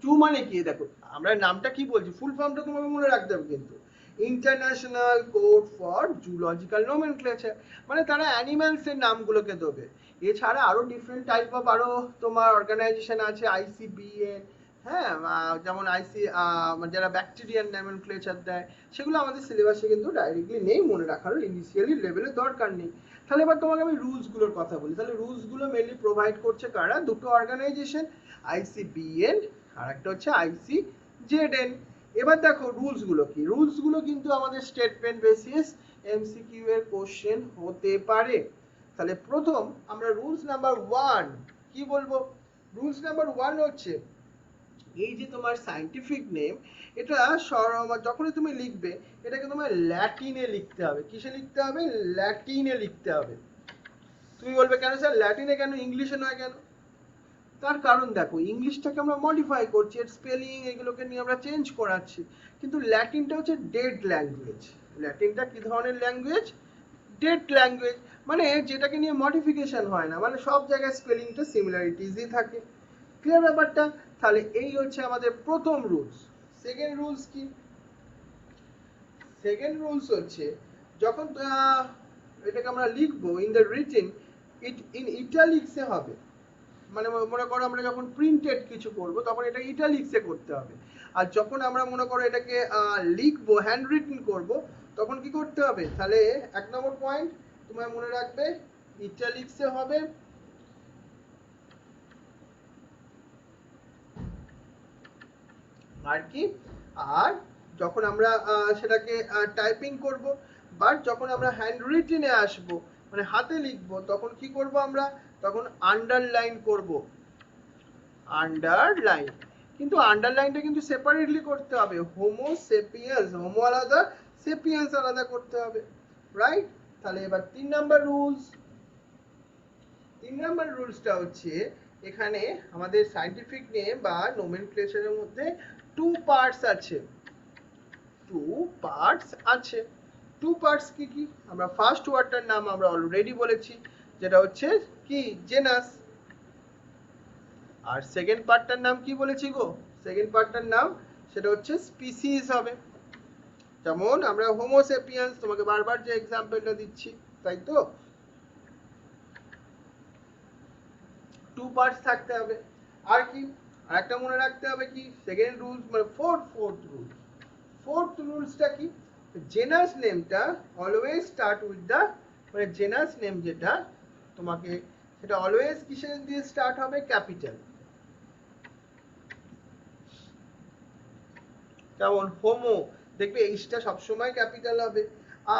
জু মানে কি? দেখো আমরা নামটা কি বলছি, ফুল ফর্মটা তোমাকে মনে রাখতে হবে কিন্তু, international code for zoological nomenclature, মানে তারা অ্যানিমালস এর নামগুলোকে দেবে। এছাড়া আরো ডিফারেন্ট টাইপ অফ আরো তোমার অর্গানাইজেশন আছে, আইসিবিএন, হ্যাঁ, যেমন যারা ব্যাকটেরিয়ান নোমেনক্লেচার দেয়, সেগুলো আমাদের সিলেবাসে কিন্তু ডাইরেক্টলি নেই, মনে রাখারও ইনিশিয়ালি লেভেলে দরকার নেই। তাহলে এবার তোমাকে আমি রুলস গুলোর কথা বলি। তাহলে রুলস গুলো মেনলি প্রোভাইড করছে কারা? দুটো অর্গানাইজেশন, আইসিবিএন আর একটা হচ্ছে আইসিজেডএন। এবার দেখো রুলস গুলো কি। রুলস গুলো কিন্তু আমাদের স্টেটমেন্ট বেসিস এমসিকিউ এর কোশ্চেন হতে পারে। তাহলে প্রথম আমরা রুলস নাম্বার 1 কি বলবো? রুলস নাম্বার 1 হচ্ছে এই যে তোমার সায়েন্টিফিক নেম, এটা যখনই তুমি লিখবে এটাকে তোমার ল্যাটিনে লিখতে হবে। কিসে লিখতে হবে? ল্যাটিনে লিখতে হবে। তুমি বলবে কেন স্যার ল্যাটিনে কেন, ইংলিশে নয় কেন? তার কারণ দেখো ইংলিশটাকে আমরা মডিফাই করছি, এর স্পেলিং এগুলোকে নিয়ে আমরা চেঞ্জ করাচ্ছি, কিন্তু ল্যাটিনটা হচ্ছে ডেড ল্যাঙ্গুয়েজ। ল্যাটিনটা কি ধরনের ল্যাঙ্গুয়েজ? ডেড ল্যাঙ্গুয়েজ, মানে যেটাকে নিয়ে মডিফিকেশন হয় না, মানে সব জায়গায় স্পেলিংটা সিমিলারিটিজই থাকে। ক্লিয়ার ব্যাপারটা? তাহলে এই হচ্ছে আমাদের প্রথম রুলস। সেকেন্ড রুলস কি? সেকেন্ড রুলস হচ্ছে যখন এটাকে আমরা লিখবো ইন দ্য রিটেন, ইন ইটালিক্সে হবে। মানে মনে করো আমরা যখন প্রিন্টেড কিছু করব তখন এটা ইটালিক্সে করতে হবে। আর যখন আমরা মনে করো এটাকে লিখবো, হ্যান্ড রিটেন করব, তখন কি করতে হবে? তাহলে 1 নম্বর পয়েন্ট তোমায় মনে রাখবে, ইটালিক্সে হবে। আর কি? আর যখন আমরা সেটাকে টাইপিং করব, বাট যখন আমরা হ্যান্ড রিটেনে আসব, মানে হাতে লিখব, তখন কি করব আমরা? তখন আন্ডারলাইন করব। আন্ডারলাইন, কিন্তু আন্ডারলাইনটা কিন্তু সেপারেটলি করতে হবে। হোমো সেপিয়েন্স, হোমো আলাদা, সেপিয়েন্স আলাদা করতে হবে, রাইট? তাহলে এবার 3 নম্বর রুলস। 3 নম্বর রুলসটা হচ্ছে এখানে আমাদের সায়েন্টিফিক নেম বা নোমেনক্লেচারের মধ্যে টু পার্টস আছে। টু পার্টস আছে। টু পার্টস কি কি? আমরা ফার্স্ট ওয়ার্ডটার নাম আমরা অলরেডি বলেছি, যেটা হচ্ছে কি? জেনাস। আর সেকেন্ড পার্টটার নাম কি বলেছি গো? সেকেন্ড পার্টটার নাম সেটা হচ্ছে স্পিসিস হবে। যেমন আমরা হোমো সেপিয়েন্স, তোমাকে বারবার যে এক্সাম্পলটা দিচ্ছি, তাই তো? টু পার্টস থাকতে হবে। আর কি? আরেকটা মনে রাখতে হবে কি? সেকেন্ড রুলস মানে ফোর্থ রুলস। ফোর্থ রুলসটা কি? জেনাস নেমটা অলওয়েজ স্টার্ট উইথ দা, মানে জেনাস নেম যেটা তোমাকে, সেটা অলওয়েজ কিসের দিয়ে স্টার্ট হবে? ক্যাপিটাল। যেমন হোমো, দেখবে এইচটা সবসময় ক্যাপিটাল হবে।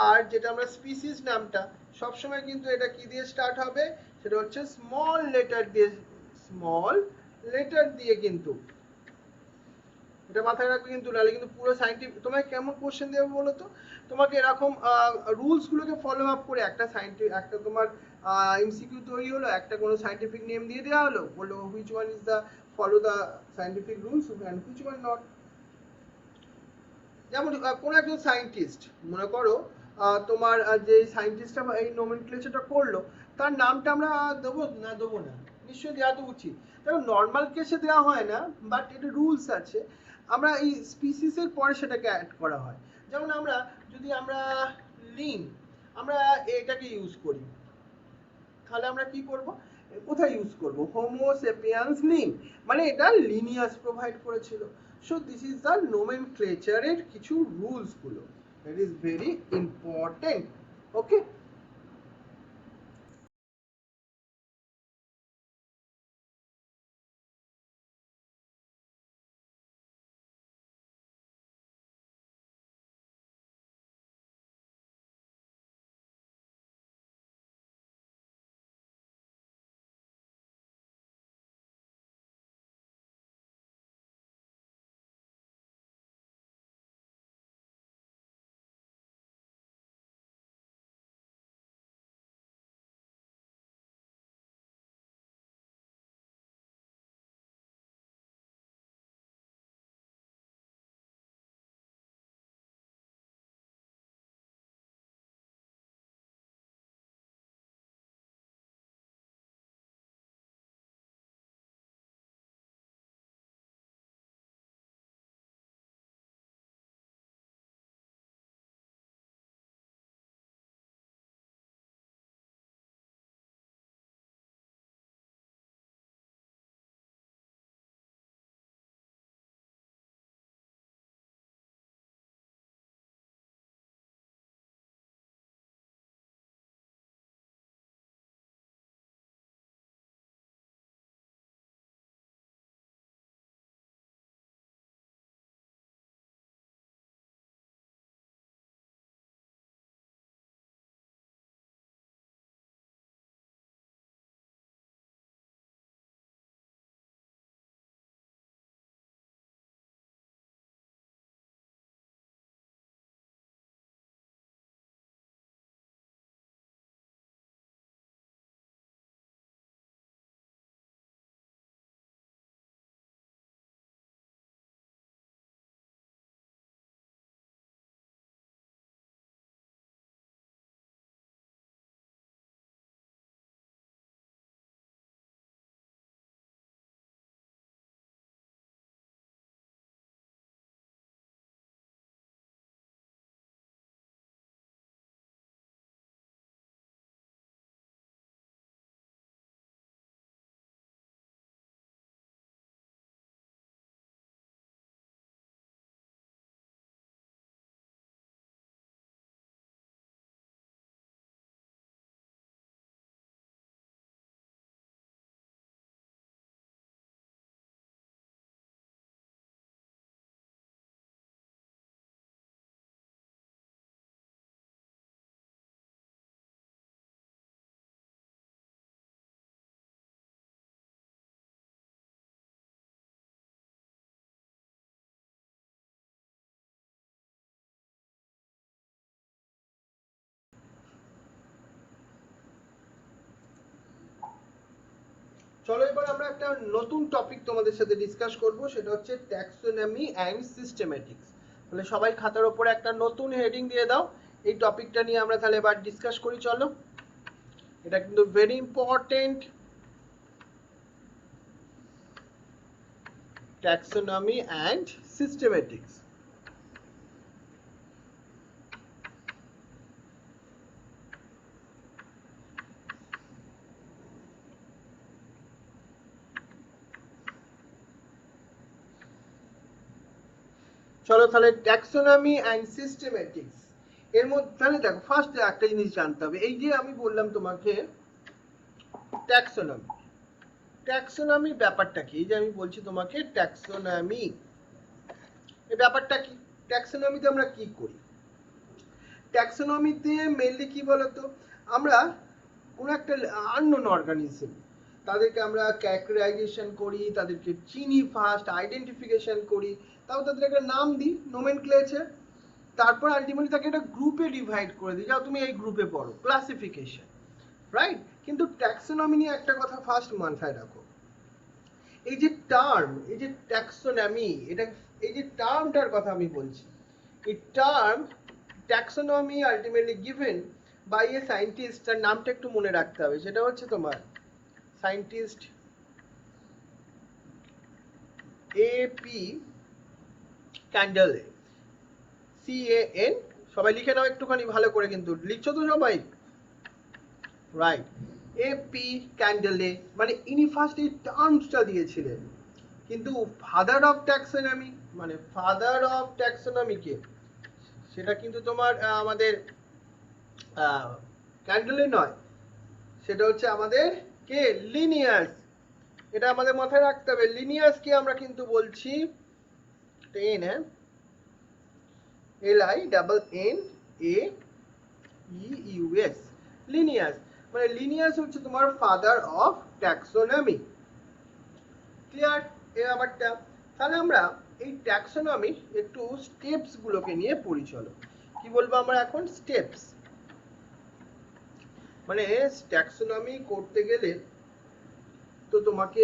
আর যেটা আমরা স্পিসিস নামটা, সবসময় কিন্তু এটা কি দিয়ে স্টার্ট হবে? সেটা হচ্ছে স্মল লেটার দিয়ে, স্মল লেটার দিয়ে কিন্তু। এটা মাথায় রাখবে কিন্তু, নাহলে কিন্তু পুরো সায়েন্টিফিক তোমায় কেমন কোশ্চেন দেবে বলো তো? তোমাকে এরকম রুলস গুলোকে ফলো আপ করে একটা সায়েন্টিফিক, একটা তোমার এমসিকিউ তৈরি হলো, একটা কোনো সায়েন্টিফিক নেম দিয়ে দেওয়া হলো, বললো which one is the follow the scientific rules and which one not. যেমন কোন একজন সায়েন্টিস্ট, মনে করো তোমার যে সায়েন্টিস্টটা এই নোমেনক্লেচারটা করলো, তার নামটা আমরা দেবো না? দেবো না? নিশ্চয়ই দেওয়া তো উচিত। দেখো নর্মাল কেসে দেওয়া হয় না, বাট এটা রুলস আছে, আমরা এই স্পিসিসের পরে সেটাকে অ্যাড করা হয়। যেমন আমরা যদি আমরা লিন, আমরা এটাকে ইউজ করি, তাহলে আমরা কি করব? কোথায় ইউজ করব? হোমো সেপিয়ান্স লিম, মানে এটা লিনিয়াস প্রোভাইড করেছিল। সো দিস ইজ দ্য নোমেনক্লেচারের কিছু রুলস গুলো, দ্যাট ইজ ভেরি ইম্পর্টেন্ট। ওকে। চলো এবার আমরা একটা নতুন টপিক তোমাদের সাথে ডিসকাস করব, সেটা হচ্ছে ট্যাক্সোনমি অ্যান্ড সিস্টেমেটিক্স। তাহলে সবাই খাতার উপরে একটা নতুন হেডিং দিয়ে দাও, এই টপিকটা নিয়ে আমরা তাহলে এবার ডিসকাস করি। চলো, এটা কিন্তু very important, taxonomy and systematics. চলো তাহলে ট্যাক্সোনমি অ্যান্ড সিস্টেমেটিক্স এর মধ্যে তাহলে দেখো, ফার্স্ট একটা জিনিস জানতে হবে। এই যে আমি বললাম তোমাকে ট্যাক্সোনমি, ট্যাক্সোনমি ব্যাপারটা কি? এই যে আমি বলছি তোমাকে ট্যাক্সোনমি, এই ব্যাপারটা কি? ট্যাক্সোনমিতে আমরা কি করি? ট্যাক্সোনমিতে মেইনলি কি বলতো, আমরা কোন একটা আননোন অর্গানিজম, তাদেরকে আমরা ক্যারেক্টারাইজেশন করি, তাদেরকে চিনি, ফার্স্ট আইডেন্টিফিকেশন করি, তাও তাদের একটা নাম দিই, নোমেনক্লেচার, তারপর আলটিমেটলি তাকে একটা গ্রুপে ডিভাইড করে দিই, যাও তুমি এই গ্রুপে পড়ো, ক্লাসিফিকেশন, রাইট? কিন্তু ট্যাক্সোনমি নিয়ে একটা কথা ফার্স্ট মাথায় রাখো, এই যে টার্ম, এই যে ট্যাক্সোনমি, এটা এই যে টার্মটার কথা আমি বলছি, এই term taxonomy ultimately given by a scientist, তার নামটা একটু মনে রাখতে হবে, সেটা হচ্ছে তোমার সায়েন্টিস্ট এপি ক্যান্ডেলে, CAN, সবাই লিখে নাও একটুখানি ভালো করে, কিন্তু লিখছো তো সবাই? রাইট, এপি ক্যান্ডেলে, মানে ইনি ফার্স্ট এই টার্মসটা দিয়েছিলেন। কিন্তু ফাদার অফ ট্যাক্সোনমি, মানে ফাদার অফ ট্যাক্সোনমি কে? সেটা কিন্তু তোমার আমাদের ক্যান্ডেলে নয়, সেটা হচ্ছে আমাদের কে? লিনিয়াস। এটা আমাদের মাথায় রাখতে হবে, লিনিয়াস কে আমরা কিন্তু বলছি টেন, LINNAEUS, লিনিয়াস। মানে লিনিয়াস হচ্ছে তোমার ফাদার অফ ট্যাক্সোনমি। ক্লিয়ার এই ব্যাপারটা? তাহলে আমরা এই ট্যাক্সোনমি একটু স্টেপস গুলোকে নিয়ে পড়ি। চলো, কি বলবো আমরা এখন? স্টেপস। মানে ট্যাক্সোনমি করতে গেলে তো তোমাকে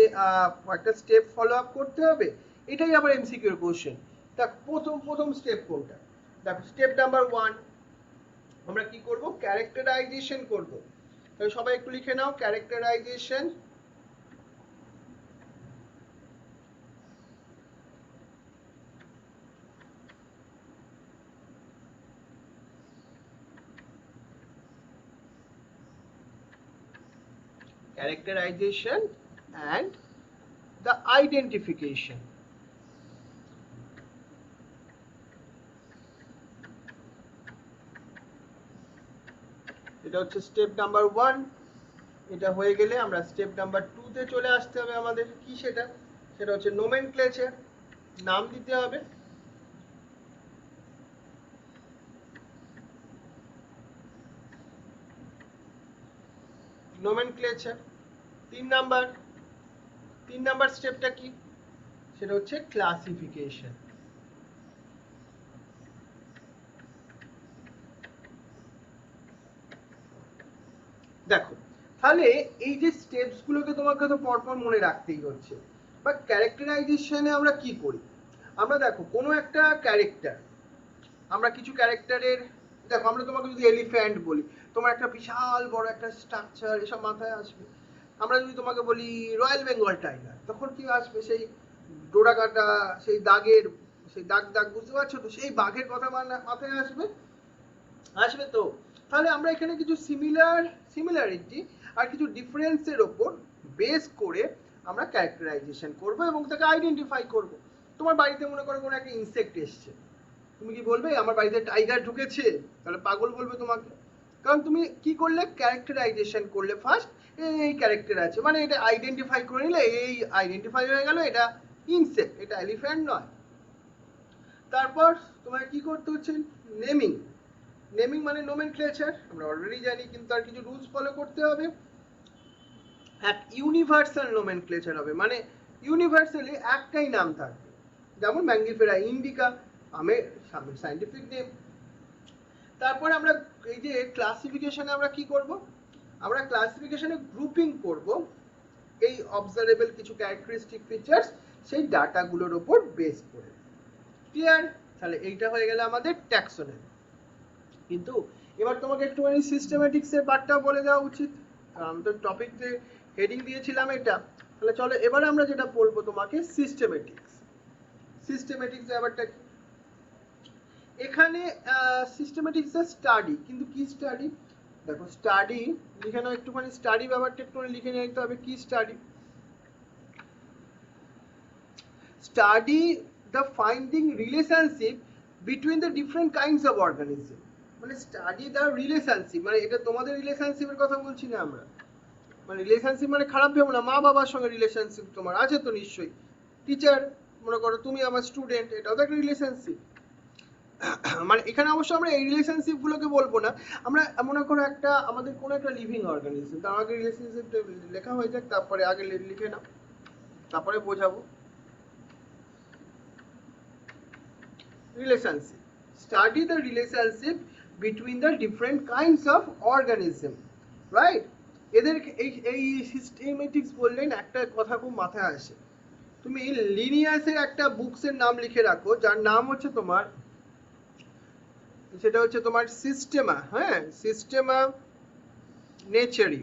একটা স্টেপ ফলো আপ করতে হবে, এটাই আবার এমসিকিউ এর কোশ্চেন। দেখো প্রথম স্টেপ কোনটা? দেখো স্টেপ নাম্বার 1, আমরা কি করব? ক্যারেক্টারাইজেশন করব। তাহলে সবাই একটু লিখে নাও, characterisation. Characterization and the identification. এটা হচ্ছে স্টেপ নাম্বার 1। এটা হয়ে গেলে আমরা স্টেপ নাম্বার 2 তে চলে আসতে হবে আমাদের। কি সেটা? সেটা হচ্ছে নোমেনক্লেচার, নাম দিতে হবে। নোমেনক্লেচার। 3 নাম্বার স্টেপটা কি? সেটা হচ্ছে ক্লাসিফিকেশন। দেখো তাহলে এই যে স্টেপস গুলোকে তোমাকে তো পরপর মনে রাখতেই হচ্ছে। বা ক্যারেক্টারাইজেশনে আমরা কি করি? আমরা দেখো কোনো একটা ক্যারেক্টার, আমরা কিছু ক্যারেক্টারের, দেখো আমরা তোমাকে যদি এলিফ্যান্ট বলি, তোমার একটা বিশাল বড় একটা স্ট্রাকচার এসব মাথায় আসবে। আমরা যদি তোমাকে বলি রয়্যাল বেঙ্গল টাইগার, তখন কি আসবে? সেই ডোরা কাটা, সেই দাগের, সেই দাগ দাগ, বুঝতে পারছো তো? সেই বাঘের কথা মাথায় আসবে, আসবে তো। তাহলে আমরা এখানে কিছু সিমিলারিটি আর কিছু ডিফারেন্সের ওপর বেস করে আমরা ক্যারেক্টারাইজেশন করব এবং তাকে আইডেন্টিফাই করব। তোমার বাড়িতে মনে করো কোনো একটা ইনসেক্ট এসছে, তুমি কি বলবে আমার বাড়িতে টাইগার ঢুকেছে? তাহলে পাগল বলবে তোমাকে। কারণ তুমি কি করলে? ক্যারেক্টারাইজেশন করলে ফার্স্ট, এই ক্যারেক্টার আছে, মানে এটা আইডেন্টিফাই করে নিলে, এই আইডেন্টিফাই হয়ে গেল এটা ইনসেক্ট, এটা এলিফ্যান্ট নয়। তারপর তোমার কি করতে হচ্ছে? নেমিং। নেমিং মানে নোমেনক্লেচার, আমরা অলরেডি জানি, কিন্তু আর কিছু রুলস ফলো করতে হবে। এক ইউনিভার্সাল নোমেনক্লেচার হবে, মানে ইউনিভার্সালি একটাই নাম থাকবে, যেমন ম্যাঙ্গিফেরা ইন্ডিকা আমের সায়েন্টিফিক নেম। তারপর আমরা এই যে ক্লাসিফিকেশনে আমরা কি করব? আমরা ক্লাসিফিকেশনে গ্রুপিং করব এই অবজারভেবল কিছু ক্যারেক্টারিস্টিক ফিচার্স সেই ডাটাগুলোর উপর বেস করে। ক্লিয়ার? তাহলে এইটা হয়ে গেল আমাদের ট্যাক্সোনমি। কিন্তু এবার তোমাকে একটুখানি সিস্টেমেটিক্সের পার্টটাও বলে দেওয়া উচিত, কারণ তো টপিক যে হেডিং দিয়েছিলাম এটা। তাহলে চলো এবার আমরা যেটা বলবো তোমাকে সিস্টেমেটিক্স। সিস্টেমেটিক্স ব্যাপারটা কি? এখানে সিস্টেমেটিক্স এর স্টাডি, কিন্তু কি স্টাডি? দেখো স্টাডি লিখে নাও একটুখানি, স্টাডি ব্যাপারটা একটু লিখে নিতে হবে। কি study? Study the finding relationship between the different kinds of organism, মানে স্টাডি দ্য রিলেশনশিপ, মানে এটা তোমাদের রিলেশনশিপের কথা বলছি না আমরা, মানে রিলেশনশিপ মানে খারাপ ভেবো না, মা বাবার সঙ্গে রিলেশনশিপ তোমার আছে তো নিশ্চয়ই, টিচার মনে করো তুমি আমার স্টুডেন্ট, এটাও তো একটা রিলেশনশিপ। মানে এখানে অবশ্য আমরা এই রিলেশনশিপ গুলোকে বলবো না, আমরা মনে করো একটা আমাদের কোনো একটা লিভিং অর্গানিজম, তার আগে রিলেশনশিপ লেখা হয়ে যাক, তারপরে আগে লিখে নাও, তারপরে বোঝাবো। Relationship. Study the relationship between the different kinds of organism, right? এদের এই সিস্টেমেটিক্স বললেন একটা কথা খুব মাথায় আসে, তুমি লিনিয়াসের একটা বুকসের নাম লিখে রাখো যার নাম হচ্ছে তোমার, সেটা হচ্ছে তোমার সিস্টেমা, হ্যাঁ সিস্টেমা নেচারি।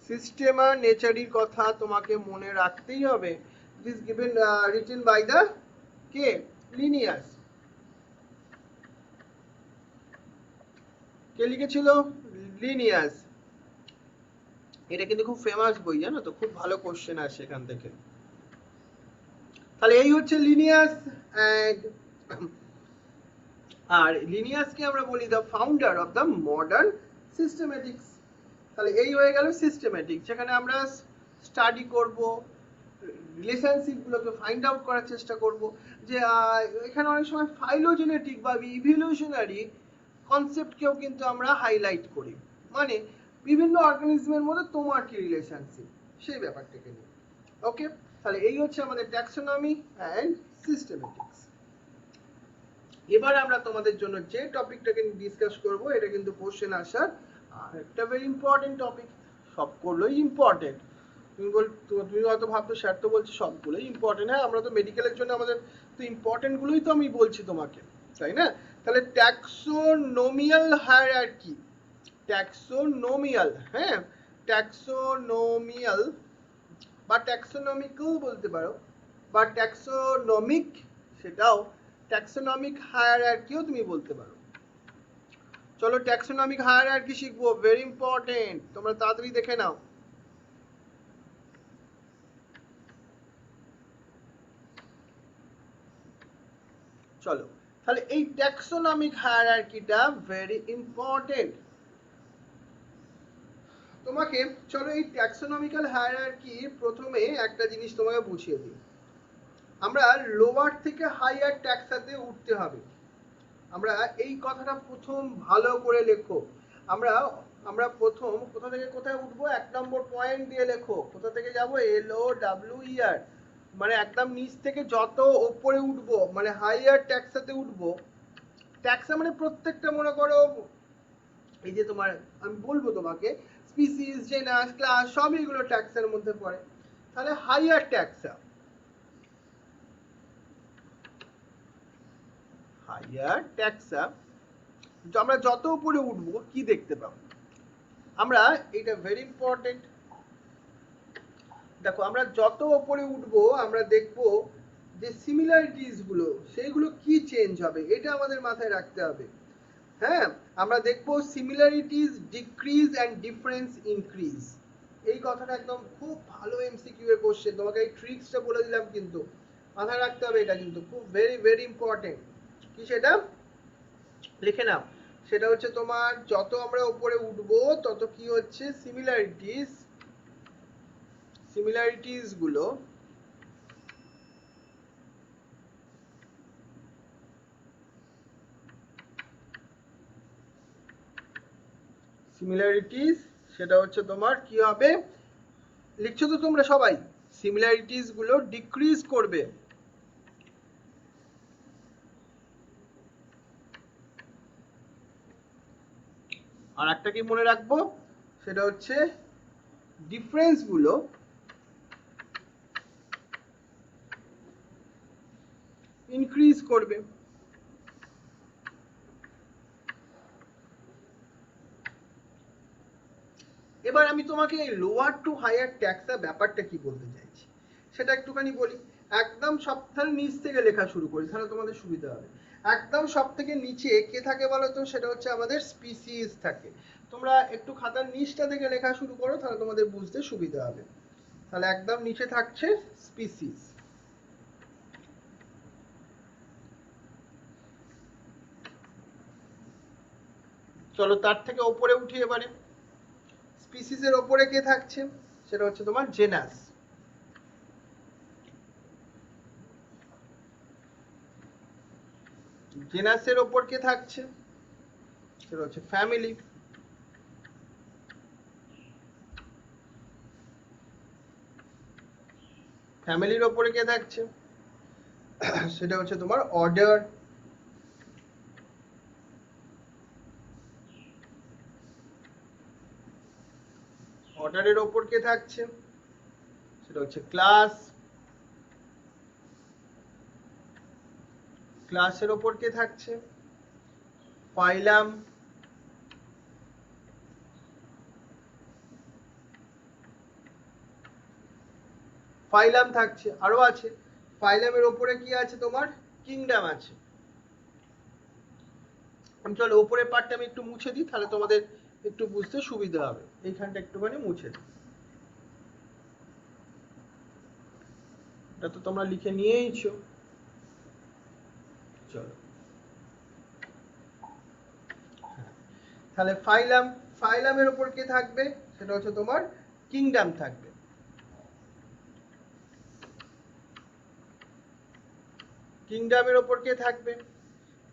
সিস্টেমা নেচারির কথা তোমাকে মনে রাখতেই হবে। It is given written by the কে? লিনিয়াস। কে লিখেছিল? লিনিয়াস। এটা কিন্তু খুব ফেমাস বই, জানো তো, খুব ভালো কোশ্চেন আসে এখান থেকে। তাহলে এই হচ্ছে লিনিয়াস। আর লিনিয়াসকে আমরা বলি the founder of the modern systematics. তাহলে এই হয়ে গেল সিস্টেমেটিক্স, যেখানে আমরা স্টাডি করব, রিলেশনশিপ গুলোকে ফাইন্ড আউট করার চেষ্টা করব, যে এখানে অনেক সময় ফাইলোজেনেটিক বা ইভলিউশনারি কনসেপ্টকেও কিন্তু আমরা হাইলাইট করি, মানে বিভিন্ন অর্গানিজমের মধ্যে তোমার কি রিলেশনশিপ সেই ব্যাপারটাকে নিয়ে। ওকে, তাহলে এই হচ্ছে আমাদের ট্যাক্সোনমি অ্যান্ড সিস্টেমেটিক্স। এবার আমরা তোমাদের জন্য যে টপিকটাকে ডিসকাস করব, এটা কিন্তু কোশ্চেন আসার আর একটা ভেরি ইম্পর্টেন্ট টপিক। সবগুলোই ইম্পর্টেন্ট। তুমি হয়তো ভাবছো স্যার তো বলছি সবগুলোই ইম্পর্টেন্ট, হ্যাঁ আমরা তো মেডিকেলের জন্য আমাদের তো ইম্পর্টেন্ট গুলোই তো আমি বলছি তোমাকে, তাই না? তাহলে ট্যাক্সোনোমিয়াল হায়ারার্কি, ট্যাক্সোনোমিয়াল, হ্যাঁ ট্যাক্সোনোমিয়াল বা ট্যাক্সোনমিক্যাল বলতে পারো, বা ট্যাক্সোনমিক, সেটাও ট্যাক্সোনমিক হায়ারার্কিও তুমি বলতে পারো। চলো ট্যাক্সোনমিক হায়ারার্কি শিখবো, ভেরি ইম্পর্টেন্ট, তোমরা তাড়াতাড়ি দেখে নাও। চলো তাহলে এই ট্যাক্সোনমিক হায়ারার্কিটা ভেরি ইম্পর্টেন্ট তোমাকে। চলো এই ট্যাক্সোনমিক্যাল হায়ারার্কি প্রথমে একটা জিনিস তোমাকে বুঝিয়ে দিই। আমরা লোয়ার থেকে হাইয়ার ট্যাক্সাতে উঠতে হবে, আমরা এই কথাটা প্রথম ভালো করে লেখো। আমরা আমরা প্রথম কোথা থেকে কোথায় উঠবো, 1 নম্বর পয়েন্ট দিয়ে লেখো। কোথা থেকে যাবো? LOWER, মানে একদম নিচ থেকে যত উপরে উঠবো, মানে হাইয়ার ট্যাক্সাতে উঠবো। ট্যাক্সা মানে প্রত্যেকটা মনে করো এই যে তোমার আমি বলবো তোমাকে স্পিসিস, জেনাস, ক্লাস সব এগুলো ট্যাক্সের মধ্যে পড়ে। তাহলে হাইয়ার ট্যাক্সা, হাইয়ার ট্যাক্সা আমরা যত উপরে উঠবো কি দেখতে পাবো আমরা, এটা ভেরি ইম্পর্টেন্ট। দেখো আমরা যত উপরে উঠবো আমরা দেখবো যে সিমিলারিটিস গুলো সেইগুলো কি চেঞ্জ হবে, এটা আমাদের মাথায় রাখতে হবে। হ্যাঁ, আমরা দেখবো similarities decrease and difference increase. এই কথাটা একদম খুব ভালো এমসিকিউ এর কোশ্চেন, তোমাকে এই ট্রিক্সটা বলে দিলাম, কিন্তু মাথায় রাখতে হবে, এটা কিন্তু খুব ভেরি ভেরি ইম্পর্টেন্ট। কি সেটা? লিখে নাও। সেটা হচ্ছে তোমার যত আমরা উপরে উঠবো তত কি হচ্ছে সিমিলারিটিস গুলো সেটা হচ্ছে তোমার কি হবে, লিখছো তো তোমরা সবাই? সিমিলারিটিস গুলো ডিক্রিজ করবে। আর একটা কি মনে রাখবো, সেটা হচ্ছে ডিফারেন্সগুলো ইনক্রিজ করবে। এবার আমি তোমাকে লোয়ার টু হায়ার ট্যাক্সের ব্যাপারটা কি বলতে চাইছি সেটা একটুখানি বলি। একদম সবথেকে নিচ থেকে লেখা শুরু করি, তাহলে তোমাদের সুবিধা হবে। একদম সব থেকে নিচে কে থাকে বলো তো? সেটা হচ্ছে আমাদের স্পিসিস থাকে। তোমরা একটু খাতার নিচটা থেকে লেখা শুরু করো, তাহলে তোমাদের বুঝতে সুবিধা হবে। তাহলে একদম নিচে থাকছে স্পিসিস। চলো তার থেকে ওপরে উঠি এবারে। স্পিসিসের ওপরে কে থাকছে? সেটা হচ্ছে তোমার জেনাস। জেনাসের ওপর কে থাকছে? সেটা হচ্ছে ফ্যামিলি। ফ্যামিলির ওপরে কে থাকছে? সেটা হচ্ছে তোমার অর্ডার। অর্ডারের ওপর কে থাকছে? সেটা হচ্ছে ক্লাস। ক্লাসের ওপর কে থাকছে? ফাইলাম। ফাইলাম থাকছে, আরো আছে। ফাইলামের ওপরে কি আছে তোমার? কিংডম আছে। আমি চলো ওপরের পার্টটা আমি একটু মুছে দিই, তাহলে তোমাদের একটু বুঝতে সুবিধা হবে। এইখানটা একটুখানি মুছে দিই। এটা তো তোমরা লিখে নিয়েইছো। চলো তাহলে ফাইলাম। ফাইলামের ওপর কে থাকবে? সেটা হচ্ছে তোমার কিংডম থাকবে। কিংডমের ওপর কে থাকবে?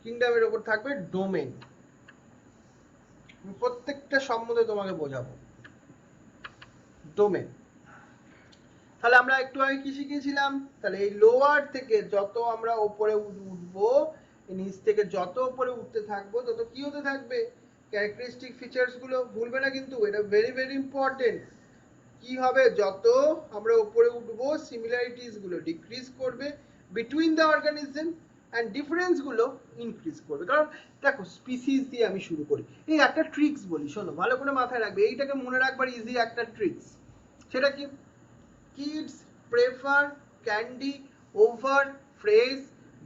কিংডমের ওপর থাকবে ডোমেন। প্রত্যেকটা সম্বন্ধে তোমাকে বোঝাবো। ডোমেন। তাহলে আমরা একটু আগে কি শিখেছিলাম? তাহলে এই লোয়ার থেকে যত আমরা উপরে উঠবো, নিচ থেকে যত উপরে উঠতে থাকবো, তত কি হতে থাকবে? ক্যারেক্টারিস্টিক ফিচার্স গুলো ভুলবে না কিন্তু, এটা ভেরি ভেরি ইম্পর্টেন্ট। কি হবে? যত আমরা উপরে উঠবো, সিমিলারিটিস গুলো ডিক্রিজ করবে between the organism, and difference গুলো ইনক্রিজ করবে। কারণ দেখো, স্পিসিস দিয়ে আমি শুরু করি। এই একটা ট্রিক্স বলি, শোনো ভালো করে মাথায় রাখবে, এইটাকে মনে রাখবার ইজি একটা ট্রিক্স। সেটা কি? Kids prefer candy over fresh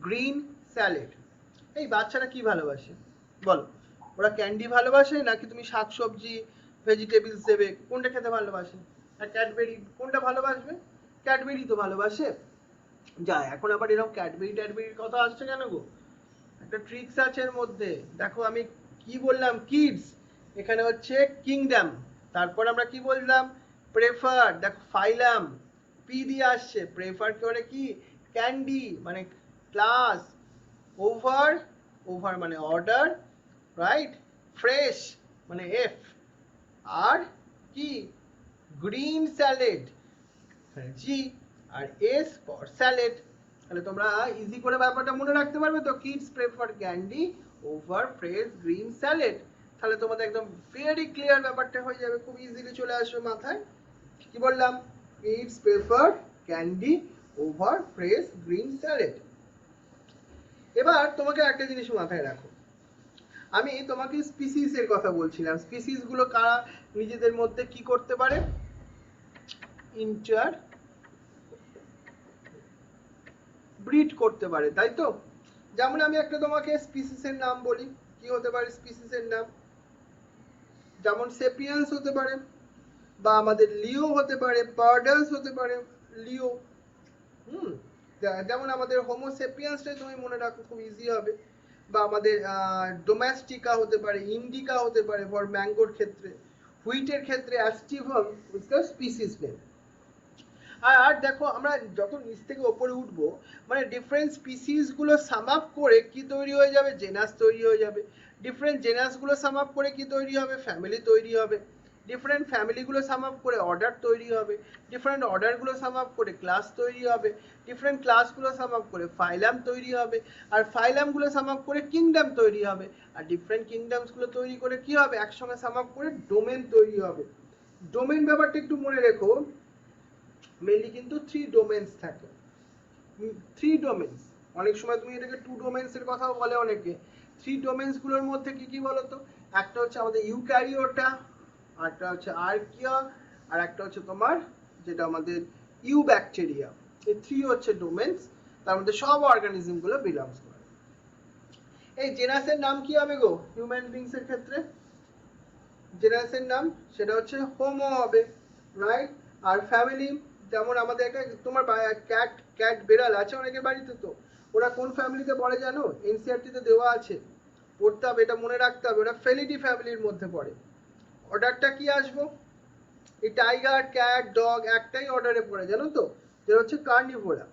green salad. এই বাচ্চারা কি ভালোবাসে বলো? ওরা ক্যান্ডি ভালোবাসে, নাকি তুমি শাকসবজি ভেজিটেবলস দেবে কোনটা খেতে ভালোবাসে? আর ক্যাডবেরি কোনটা ভালোবাসবে? ক্যাডবেরি তো ভালোবাসে। যা, এখন আবার এরকম ক্যাডবেরি ট্যাডবেরির কথা আসছে কেন গো? একটা ট্রিক্স আছে এর মধ্যে। দেখো আমি কি বললাম? কিডস, এখানে হচ্ছে কিংডম। তারপর আমরা কি বললাম? প্রেফার। দেখো ফাইলাম, পি দিয়ে আসছে। প্রেফার করে কি? ক্যান্ডি মানে ক্লাস। ওভার, ওভার মানে অর্ডার, রাইট? ফ্রেশ মানে এফ। আর কি? Green salad G. আর এস ফর স্যালাড। তাহলে তোমরা ইজি করে ব্যাপারটা মনে রাখতে পারবে তো? Kids prefer candy over fresh green salad. তাহলে তোমাদের একদম ভেরি ক্লিয়ার ব্যাপারটা হয়ে যাবে, খুব ইজিলি চলে আসবে মাথায়। কি বললাম? Kids prefer candy over fresh green salad. এবার তোমাকে একটা জিনিস মাথায় রাখো, আমি তোমাকে স্পিসিস এর কথা বলছিলাম। স্পিসিস গুলো কারা নিজেদের মধ্যে কি করতে পারে? ইন্টার ব্রিড করতে পারে, তাই তো? যেমন আমি একটা তোমাকে স্পিসিসের নাম বলি। কি হতে পারে স্পিসিসের নাম? যেমন সেপিয়ান্স হতে পারে, বা আমাদের লিও হতে পারে, পার্ডালস হতে পারে। লিও, হুম, যেমন আমাদের হোমোসেপিয়ান্সটাই তুমি মনে রাখো, খুব ইজি হবে। বা আমাদের ডোমেস্টিকা হতে পারে, ইন্ডিকা হতে পারে ফর ম্যাঙ্গোর ক্ষেত্রে। হুইটের ক্ষেত্রে অ্যাস্টিভাম ইজ দ্য স্পিসিস নেম। আর দেখো, আমরা যত নিচ থেকে ওপরে উঠবো, মানে ডিফারেন্ট স্পিসিস গুলো সাম আপ করে কি তৈরি হয়ে যাবে? জেনাস তৈরি হয়ে যাবে। ডিফারেন্ট জেনাস গুলো সাম আপ করে কি তৈরি হবে? ফ্যামিলি তৈরি হবে। ডিফারেন্ট ফ্যামিলি গুলো সাম আপ করে অর্ডার তৈরি হবে। ডিফারেন্ট অর্ডার গুলো সাম আপ করে ক্লাস তৈরি হবে। ডিফারেন্ট ক্লাস গুলো সাম আপ করে ফাইলাম তৈরি হবে। আর ফাইলাম গুলো সাম আপ করে কিংডম তৈরি হবে। আর ডিফারেন্ট কিংডমস গুলো তৈরি করে কি হবে? একসঙ্গে সাম আপ করে ডোমেন তৈরি হবে। ডোমেন ব্যাপারটা একটু মনে রেখো, মেনলি কিন্তু 3 ডোমেইনস থাকে। 3 ডোমেইনস, অনেক সময় তুমি এটাকে 2 ডোমেইনস এর কথাও বলে অনেকে। 3 ডোমেইনস গুলোর মধ্যে কি কি বলতো? একটা হচ্ছে আমাদের ইউক্যারিওটা, আরেকটা হচ্ছে আর্কিয়া, আর একটা হচ্ছে তোমার যেটা আমাদের ইউব্যাকটেরিয়া। এই 3 হচ্ছে ডোমেইনস, তার মধ্যে সব অর্গানিজম গুলো বিলংস করে। এই জেনাসের নাম কি হবে গো হিউম্যান বিংস এর ক্ষেত্রে? জেনাসের নাম সেটা হচ্ছে হোমো হবে, রাইট? আর ফ্যামিলি, যেমন আমাদের একটা তোমার ক্যাট ক্যাট বিড়াল আছে অনেকের বাড়িতে, তো ওরা কোন ফ্যামিলিতে পড়ে জানো? এনসিইআরটি তে দেওয়া আছে, পড়তে হবে, এটা মনে রাখতে হবে, ওরা ফেলিডি ফ্যামিলির মধ্যে পড়ে। অর্ডারটা কি আসবো? এই টাইগার, ক্যাট, ডগ একটাই অর্ডারে পড়ে, জানো তো, যেটা হচ্ছে কার্নিভোরা।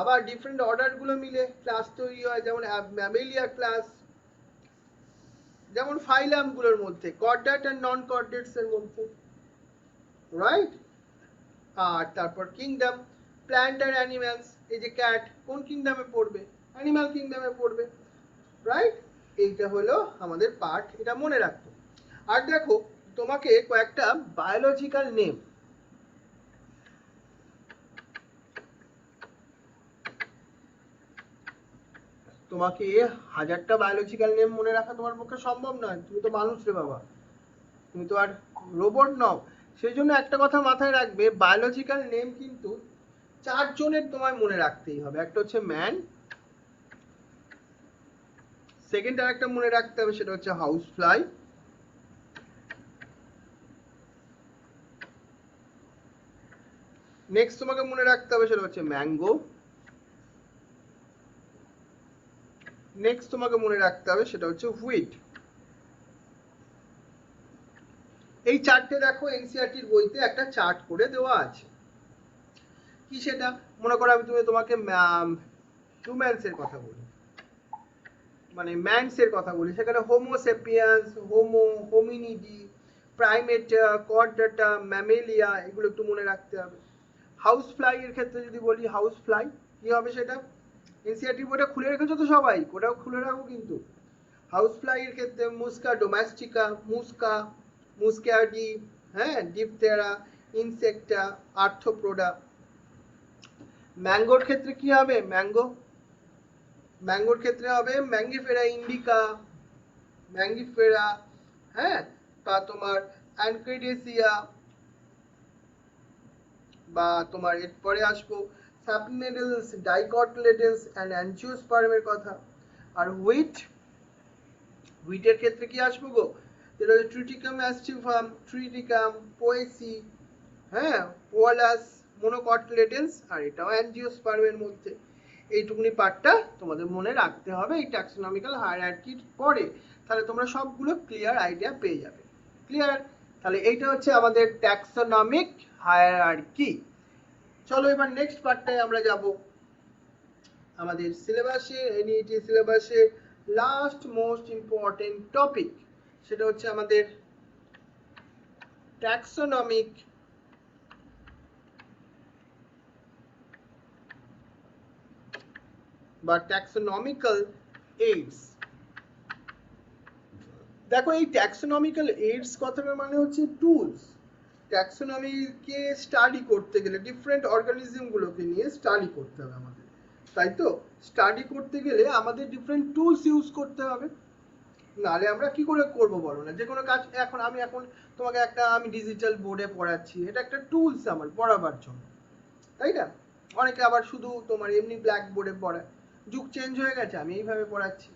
আবার ডিফারেন্ট অর্ডার গুলো মিলে ক্লাস তৈরি হয়, যেমন ম্যামেলিয়া ক্লাস, যেমন ফাইলাম গুলোর মধ্যে কর্ডেট এন্ড নন কর্ডেটস এর মধ্যে, রাইট? আর তারপর কিংডম, প্ল্যান্ট আর অ্যানিমালস, এই যে ক্যাট কোন কিংডমে পড়বে? অ্যানিমাল কিংডমে পড়বে, রাইট? এইটা হলো আমাদের পার্ট, এটা মনে রাখো। আর দেখো তোমাকে কয়েকটা বায়োলজিক্যাল নেম, তোমাকে 1000টা বায়োলজিক্যাল নেম মনে রাখা তোমার পক্ষে সম্ভব নয়, তুমি তো মানুষ রে বাবা, তুমি তো আর রোবট নও। সেই জন্য একটা কথা মাথায় রাখবে, বায়োলজিক্যাল নেম কিন্তু 4 জনের তোমায় মনে রাখতেই হবে। একটা হচ্ছে ম্যান, সেকেন্ড আর একটা মনে রাখতে হবে সেটা হচ্ছে হাউস ফ্লাই, নেক্সট তোমাকে মনে রাখতে হবে সেটা হচ্ছে ম্যাঙ্গো, নেক্সট তোমাকে মনে রাখতে হবে সেটা হচ্ছে হুইট। এই চারটে দেখো এনসিইআরটির বইতে একটা চার্ট করে দেওয়া আছে। কি সেটা? মনে করো আমি তোমাকে হিউম্যানস এর কথা বলি, মানে ম্যানস এর কথা বলি, সেখানে হোমো সেপিয়ান্স, হোমো, হোমিনিডি, প্রাইমেটা, কর্ডাটা, ম্যামেলিয়া, এগুলো একটু মনে রাখতে হবে। হাউস ফ্লাই এর ক্ষেত্রে যদি বলি, হাউস ফ্লাই কি হবে সেটা? এনসিইআরটি বইটা খুলে রেখেছো তো সবাই, ওটাও খুলে রাখো কিন্তু। হাউস ফ্লাই এর ক্ষেত্রে মুস্কা ডোমেস্টিকা, মুস্কা, মুস্কাডি, হ্যাঁ, ডিপথেরা, ইনসেক্টা, আর্থ্রোপোডা। ম্যাঙ্গোর ক্ষেত্রে কি হবে? ম্যাঙ্গো, ম্যাঙ্গোর ক্ষেত্রে হবে ম্যাঙ্গিফেরা ইন্ডিকা, ম্যাঙ্গিফেরা, হ্যাঁ, বা তোমার অ্যানক্রিডেসিয়া, বা তোমার এরপরে আসবো সাবনেডলস, ডাইকটলেডেন্স অ্যান্ড অ্যানজিওস্পার্মের কথা। আর হুইট, হুইটের ক্ষেত্রে কি আসবো গো? যেটা হচ্ছে ট্রিটিকাম অ্যাস্টিভাম, ট্রিটিকাম, পোয়েসি, হ্যাঁ, পোয়ালাস, মোনোকটলেডেন্স, আর এটাও অ্যানজিওস্পার্মের মধ্যে। এইটুকুনি পার্টটা তোমাদের মনে রাখতে হবে এই ট্যাক্সোনমিক্যাল হায়ারার্কির পরে, তাহলে তোমরা সবগুলো ক্লিয়ার আইডিয়া পেয়ে যাবে। ক্লিয়ার? তাহলে এইটা হচ্ছে আমাদের ট্যাক্সোনমিক হায়ারার্কি। চলো এবার নেক্সট পার্টটায় আমরা যাব। আমাদের সিলেবাসে, এনইটি সিলেবাসে লাস্ট মোস্ট ইম্পর্টেন্ট টপিক, সেটা হচ্ছে আমাদের ট্যাক্সোনমিক বা ট্যাক্সোনমিক্যাল এইডস। দেখো এই ট্যাক্সোনমিক্যাল এইডস কথাটার মানে হচ্ছে টুলস। ট্যাক্সোনমিকে স্টাডি করতে গেলে ডিফারেন্ট অর্গানিজম গুলোকে নিয়ে স্টাডি করতে হবে আমাদের, তাই তো? স্টাডি করতে গেলে আমাদের ডিফারেন্ট টুলস ইউজ করতে হবে, নাহলে আমরা কি করে করবো বলো না? যে কোনো কাজ, এখন তোমাকে আমি ডিজিটাল বোর্ডে পড়াচ্ছি, এটা একটা টুলস আমার পড়াবার জন্য, তাই না? অনেকে আবার শুধু তোমার এমনি ব্ল্যাক বোর্ডে পড়ায়, যুগ চেঞ্জ হয়ে গেছে, আমি এইভাবে পড়াচ্ছি।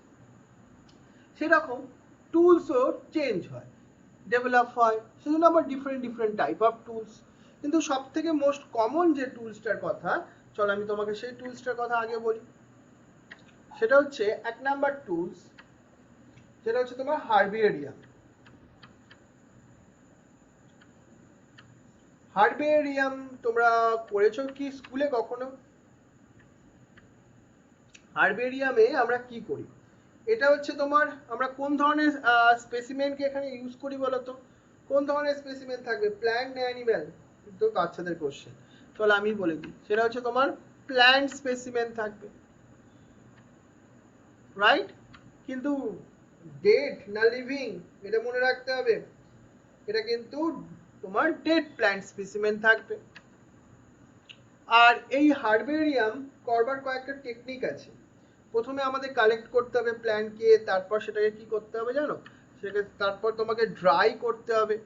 সেরকম টুলসও চেঞ্জ হয়, ডেভেলপ হয়, সেজন্য আবার different different type of tools. কিন্তু সব থেকে মোস্ট কমন যে টুলসটার কথা, চলো আমি তোমাকে সেই টুলসটার কথা আগে বলি। সেটা হচ্ছে 1 নাম্বার টুলস, যেটা হচ্ছে তোমার হার্বেরিয়াম। হার্বেরিয়াম তোমরা করেছো কি স্কুলে কখনো? হার্বেরিয়ামে আমরা কি করি? এটা হচ্ছে তোমার, আমরা কোন ধরনের স্পেসিমেনকে এখানে ইউজ করি বলো তো? কোন ধরনের স্পেসিমেন থাকবে? প্ল্যান্ট না অ্যানিম্যাল? তো বাচ্চাদের কোশ্চেন, চলো আমি বলে দিই, সেটা হচ্ছে তোমার প্ল্যান্ট স্পেসিমেন থাকবে, রাইট? কিন্তু ডেড না লিভিং, এটা মনে রাখতে হবে। এটা কিন্তু তোমার ডেড প্ল্যান্ট স্পেসিমেন থাকবে। আর এই হারবেরিয়াম করবার কয়েকটা টেকনিক আছে। প্রথমে আমাদের কালেক্ট করতে হবে প্ল্যান্টকে, তারপর সেটাকে কি করতে হবে জানো, সেটাকে তারপর তোমাকে ড্রাই করতে হবে,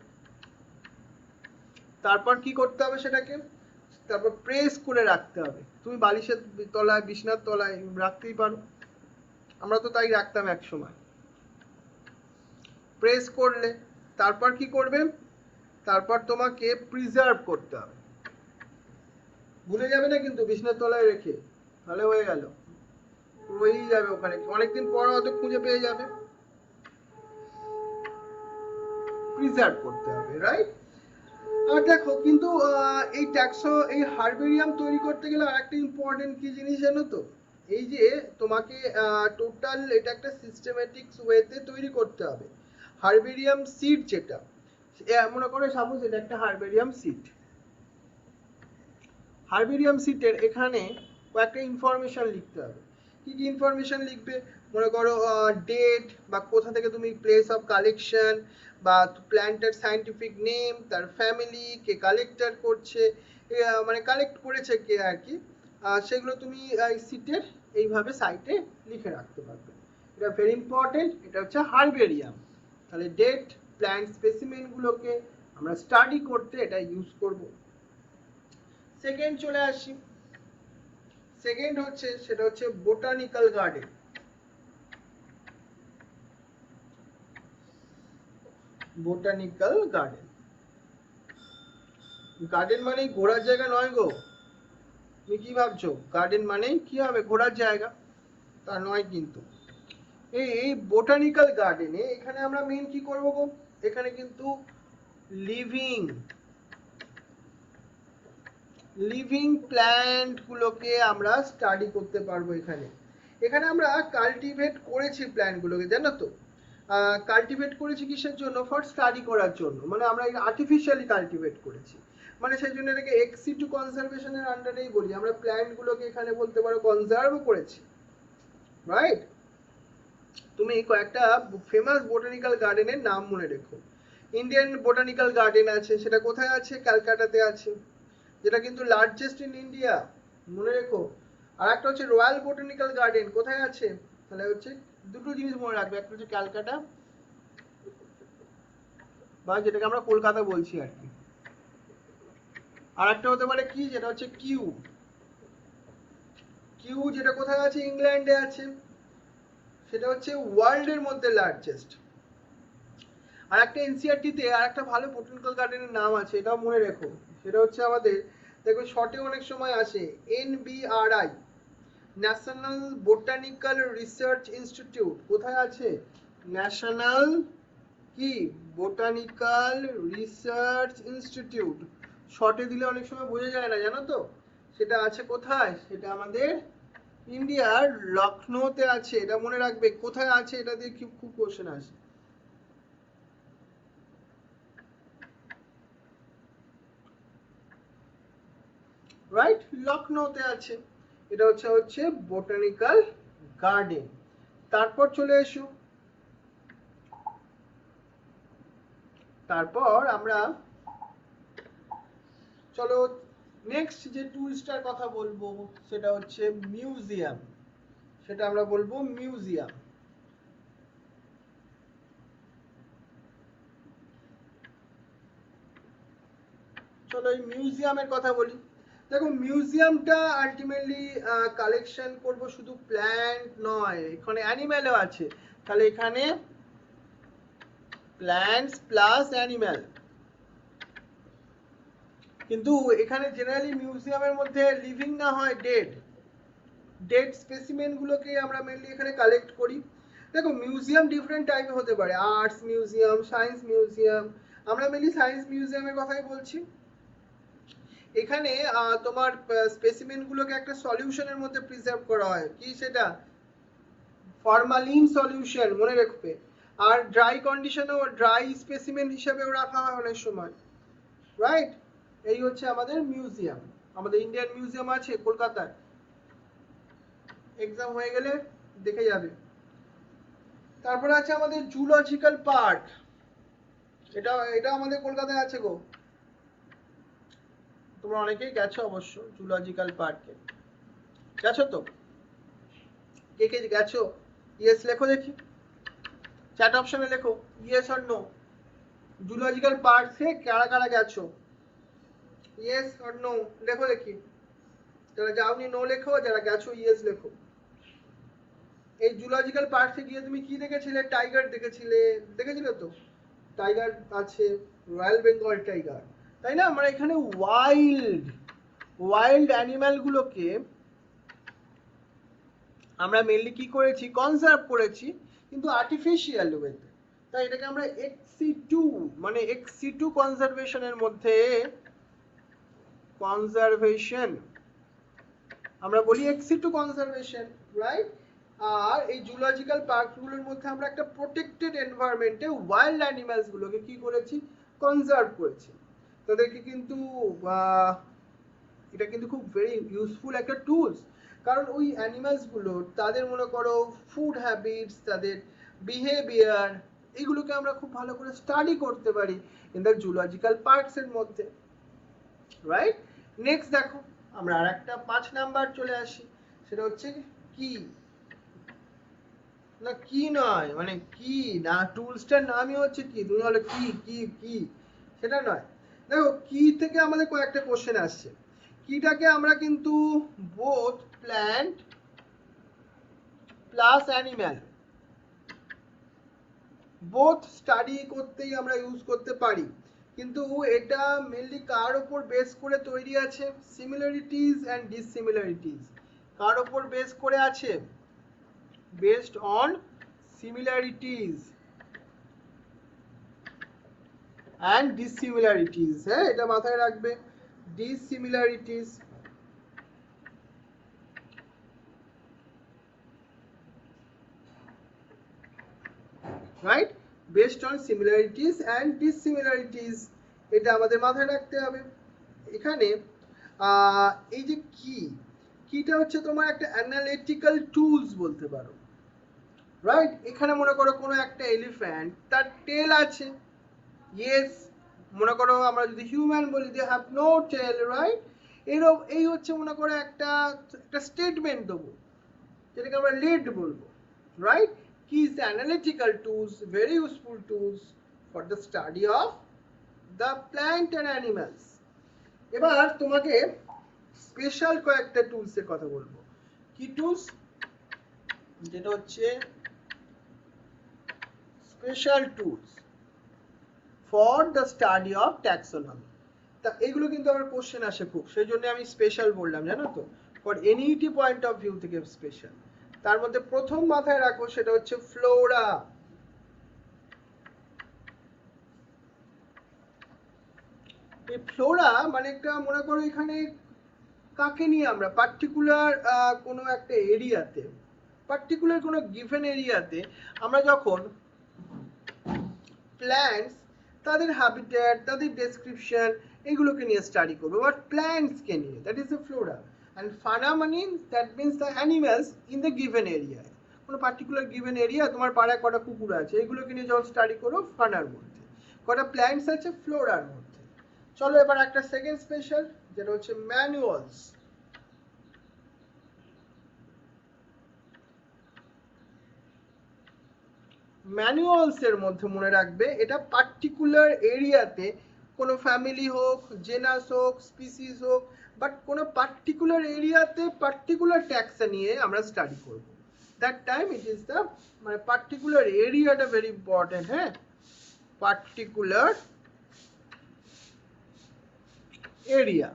তারপর কি করতে হবে সেটাকে, তারপর প্রেস করে রাখতে হবে। তুমি বালিশের তলায়, বিছনার তলায় রাখতেই পারো, আমরা তো তাই রাখতাম এক সময়। প্রেস করলে তারপর কি করবে, তারপর তোমাকে প্রিজার্ভ করতে হবে। ভুলে যাবে না কিন্তু বিছনার তলায় রেখে, তাহলে হয়ে গেল, রয়েই যাবে ওখানে, অনেকদিন পর হয়তো খুঁজে পেয়ে যাবে। প্রিজার্ভ করতে হবে, রাইট। আর দেখো কিন্তু এই হারবেরিয়াম তৈরি করতে গেলে আরেকটা ইম্পর্টেন্ট কি জিনিস জানো তো, এই যে তোমাকে টোটাল এটা একটা সিস্টেমেটিক ওয়েতে তৈরি করতে হবে। হারবেরিয়াম সিড যেটা, মনে করো সাপোজ এটা একটা হারবেরিয়াম সিড। হারবেরিয়াম সিটের এখানে কয়েকটা ইনফরমেশন লিখতে হবে। কি কি ইনফরমেশন লিখবে, মনে করো ডেট, বা কোথা থেকে তুমি প্লেস অফ কালেকশন, বা প্ল্যান্টের সায়েন্টিফিক নেম, তার ফ্যামিলি, কে কালেক্টার করছে, মানে কালেক্ট করেছে কে আর কি, সেগুলো তুমি সিটের এইভাবে সাইটে লিখে রাখতে পারবে। এটা ভেরি ইম্পর্টেন্ট, এটা হচ্ছে হারবেরিয়াম। তাহলে ডেট, প্ল্যান্ট স্পেসিমেনগুলোকে আমরা স্টাডি করতে এটা ইউজ করব। সেকেন্ড চলে আসি, সেকেন্ড হচ্ছে সেটা হচ্ছে botanical garden. Botanical garden, garden মানে ঘোরার জায়গা নয় গো, তুমি কি ভাবছো গার্ডেন মানে কি হবে ঘোরার জায়গা, তা নয় কিন্তু। এই বোটানিক্যাল গার্ডেনে এখানে আমরা মেইন কি করব গো, এখানে কিন্তু লিভিং লিভিং প্ল্যান্ট গুলোকে আমরা স্টাডি করতে পারবো। এখানে এখানে আমরা কাল্টিভেট করেছি প্ল্যান্ট গুলোকে, জানো তো। কাল্টিভেট করেছি কিসের জন্য, ফর স্টাডি করার জন্য, মানে আমরা আর্টিফিশিয়ালি কাল্টিভেট করেছি, মানে সেই জন্য এটাকে এক্সিটু কনজারভেশনের আন্ডারেই বলি আমরা। প্ল্যান্ট গুলোকে এখানে বলতে পারো কনজার্ভ করেছি, রাইট। তুমি কয়েকটা ফেমাস বোটানিক্যাল গার্ডেনের নাম মনে রেখো। ইন্ডিয়ান বোটানিক্যাল গার্ডেন আছে, সেটা কোথায় আছে, ক্যালকাটাতে আছে, যেটা কিন্তু লার্জেস্ট ইন ইন্ডিয়া, মনে রেখো। আর একটা হচ্ছে রয়্যাল বোটানিক্যাল গার্ডেন, কোথায় আছে, তাহলে হচ্ছে দুটো জিনিস মনে রাখবে, একটা হচ্ছে ক্যালকাটা, বা যেটাকে আমরা কলকাতা বলছি আর কি। আর একটা হতে পারে কি, যেটা হচ্ছে কিউ, কিউ যেটা কোথায় আছে, ইংল্যান্ডে আছে, সেটা হচ্ছে ওয়ার্ল্ডের মধ্যে লার্জেস্ট। আর একটা এনসিআরটি তে আর একটা ভালো বোটানিক্যাল গার্ডেনের নাম আছে, এটাও মনে রেখো, সেটা হচ্ছে আমাদের, দেখো শর্টে অনেক সময় আসে NBRI, national botanical research institute, কোথায় আছে, ন্যাশনাল কি বোটানিক্যাল রিসার্চ ইনস্টিটিউট, শর্টে দিলে অনেক সময় বোঝা যায় না, জানো তো। সেটা আছে কোথায়, সেটা আমাদের ইন্ডিয়ার লখনৌতে আছে, এটা মনে রাখবে। কোথায় আছে এটা দিয়ে খুব খুব কোশ্চেন আসে, রাইট, লখনৌতে আছে। এটা হচ্ছে হচ্ছে বোটানিক্যাল গার্ডেন। তারপর চলে এসো, তারপর আমরা চলো নেক্সট যে টুরিস্টার কথা বলবো সেটা হচ্ছে মিউজিয়াম, সেটা আমরা বলবো মিউজিয়াম। চলো এই মিউজিয়ামের কথা বলি। দেখো মিউজিয়ামটা আলটিমেটলি কালেকশন করব শুধু প্ল্যান্ট নয়, এখানে অ্যানিম্যালও আছে, তাহলে এখানে প্ল্যান্টস প্লাস অ্যানিম্যাল। কিন্তু এখানে জেনারেলি মিউজিয়ামের মধ্যে লিভিং না হয় ডেড, ডেড স্পেসিমেন গুলোকে আমরা মেনলি এখানে কালেক্ট করি। দেখো মিউজিয়াম ডিফারেন্ট টাইপের হতে পারে, আর্টস মিউজিয়াম, সায়েন্স মিউজিয়াম, আমরা মেনলি সায়েন্স মিউজিয়ামের কথাই বলছি। এখানে তোমার স্পেসিমেন গুলোকে একটা সলিউশনের মধ্যে প্রিজার্ভ করা হয়, কি সেটা, ফরমালিন সলিউশন, মনে রাখবে। আর ড্রাই কন্ডিশনেও ড্রাই স্পেসিমেন হিসেবেও রাখা হয় অনেক সময়, রাইট। এই হচ্ছে আমাদের মিউজিয়াম। আমাদের ইন্ডিয়ান মিউজিয়াম আছে কলকাতায়, এক্সাম হয়ে গেলে দেখে যাবে। তারপরে আছে আমাদের জুলজিক্যাল পার্ক। এটা এটা আমাদের কলকাতায় আছে গো, তোমরা অনেকেই গেছো অবশ্য জুলজিক্যাল পার্কে, গেছো তো? কে কে গেছো? ইয়েস লেখো দেখি, চ্যাট অপশনে লেখো ইয়েস অর নো। জুলজিক্যাল পার্কে কারা কারা গেছো? ইয়েস অর নো লেখো দেখি। যারা যাওনি নো লেখো, যারা গেছো ইয়েস লেখো। এই জুলজিক্যাল পার্কে গিয়ে তুমি কি দেখেছিলে? টাইগার দেখেছিলে, দেখেছিলে তো? টাইগার আছে, রয়্যাল বেঙ্গল টাইগার, তাই না? আমরা এখানে ওয়াইল্ড ওয়াইল্ড অ্যানিম্যাল গুলোকে আমরা মেনলি কি করেছি? কনজার্ভ করেছি, কিন্তু আর্টিফিশিয়াল ওয়েতে। তাই এটাকে আমরা এক্সি2 মানে এক্সি2 কনজারভেশনের মধ্যে, কনজারভেশন আমরা বলি এক্সি2 কনজারভেশন, রাইট? আর এই জুলজিক্যাল পার্কগুলোর মধ্যে আমরা একটা প্রোটেক্টেড এনভায়রনমেন্টে ওয়াইল্ড অ্যানিমালস গুলোকে কি করেছি? কনজার্ভ করেছি। তাদেরকে কিন্তু এটা কিন্তু খুব ভেরি ইউজফুল একটা টুলস, কারণ ওই অ্যানিমালস গুলো তাদের মনে করো ফুড হ্যাবিটস, তাদের বিহেভিয়ার, এগুলোকে আমরা খুব ভালো করে স্টাডি করতে পারি ইন দ্য জুলজিক্যাল পার্কস এর মধ্যে, রাইট? নেক্সট দেখো, আমরা আর একটা 5 নাম্বার চলে আসি, সেটা হচ্ছে কি না, কি নয় মানে কি না, টুলসটার নামই হচ্ছে কি, তুমি বলো কি কি কি, সেটা নয়। দেখো কি থেকে আমাদের কয়েকটা কোশ্চেন আসছে। কিটাকে আমরা কিন্তু both plant plus animal, both study করতেই আমরা ইউজ করতে পারি, কিন্তু এটা মেনলি কার উপর বেস করে তৈরি আছে? Similarities and ডিসিমিলারিটিজ। কার উপর বেস করে আছে? Based on similarities and dissimilarities. হ্যাঁ, এটা মাথায় রাখবে, dissimilarities. Right, based on similarities and dissimilarities, এটা আমাদের মাথায় রাখতে হবে। এখানে এই যে কিটা হচ্ছে তোমার একটা অ্যানালিটিক্যাল টুলস বলতে পারো, রাইট? এখানে মনে করো কোনো একটা এলিফ্যান্ট, তার টেল আছে, ইয়েস। মনে করো আমরা যদি হিউম্যান বলি they have no tail, right? এরকম এই হচ্ছে মনে করো একটা একটা স্টেটমেন্ট দেবো, যেটাকে আমরা লিড বলবো, রাইট? কি is the analytical tools, very useful tools for the study of the plant and animals. এবার তোমাকে স্পেশাল কয়েকটা টুলস এর কথা বলবো। কি টুলস? যেটা হচ্ছে special tools for the study of taxonomy. তা এগুলো কিন্তু আমার কোশ্চেন আসে খুব, সেই জন্য আমি স্পেশাল বললাম, জানো তো? For NET point of view থেকে স্পেশাল। তার মধ্যে প্রথম মাথায় রাখো সেটা হচ্ছে ফ্লোরা। এই ফ্লোরা মানে একটা মনে করো এখানে কাকে নিয়ে আমরা পার্টিকুলার কোনো একটা এরিয়াতে, পার্টিকুলার কোনো গিভেন এরিয়াতে আমরা যখন প্ল্যান্টস, তাদের হ্যাবিটেট, তাদের ডেসক্রিপশন, এগুলোকে নিয়ে স্টাডি করবো, বাট প্ল্যান্টসকে নিয়ে, that is the Flora. And ফানা মানে that means the animals in the given area. কোনো পার্টিকুলার গিভেন এরিয়া, তোমার পাড়ায় কটা কুকুর আছে, এগুলোকে নিয়ে যখন স্টাডি করো ফানার মধ্যে, কটা প্ল্যান্টস আছে ফ্লোরার মধ্যে। চলো এবার একটা সেকেন্ড স্পেশাল, যেটা হচ্ছে ম্যানুয়ালস। ম্যানুয়ালস এর মধ্যে মনে রাখবে এটা পার্টিকুলার এরিয়াতে, কোনো ফ্যামিলি হোক, জেনাস হোক, স্পিসিস হোক, বাট কোনো পার্টিকুলার এরিয়াতে পার্টিকুলার ট্যাক্সা নিয়ে আমরা স্টাডি করব। That time it is the মানে পার্টিকুলার এরিয়াটা ভেরি ইম্পর্টেন্ট। হ্যাঁ, পার্টিকুলার এরিয়া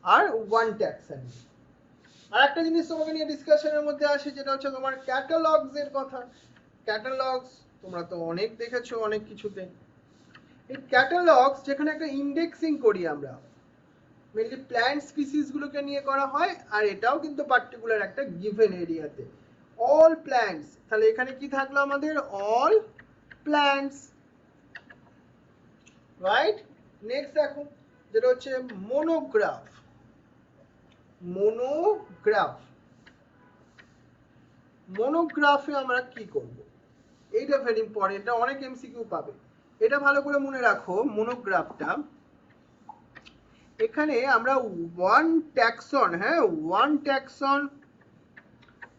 আর ওয়ান ট্যাক্সা নিয়ে। আর একটা জিনিস তোমাকে নিয়ে ডিসকাশনের মধ্যে আসে, যেটা হচ্ছে তোমার ক্যাটালগস এর কথা। ক্যাটালগস তোমরা তো অনেক দেখেছো অনেক কিছুতে। এই ক্যাটালগস যেখানে একটা ইন্ডেক্সিং করি আমরা, মেনলি প্ল্যান্ট স্পিসিস গুলোকে নিয়ে করা হয়, আর এটাও কিন্তু পার্টিকুলার একটা গিভেন এরিয়াতে। অল প্ল্যান্টস, তাহলে এখানে কি থাকলো আমাদের? All plants, right? নেক্সট দেখো, যেটা হচ্ছে মোনোগ্রাফ। মোনোগ্রাফ, মোনোগ্রাফে আমরা কি করব? এইটা ভেরি ইম্পর্টেন্ট, এটা অনেক এমসিকিউ পাবে। এটা ভালো করে মনে রাখো, মনোগ্রাফটা এখানে আমরা ওয়ান ট্যাক্সন, হ্যাঁ ওয়ান ট্যাক্সন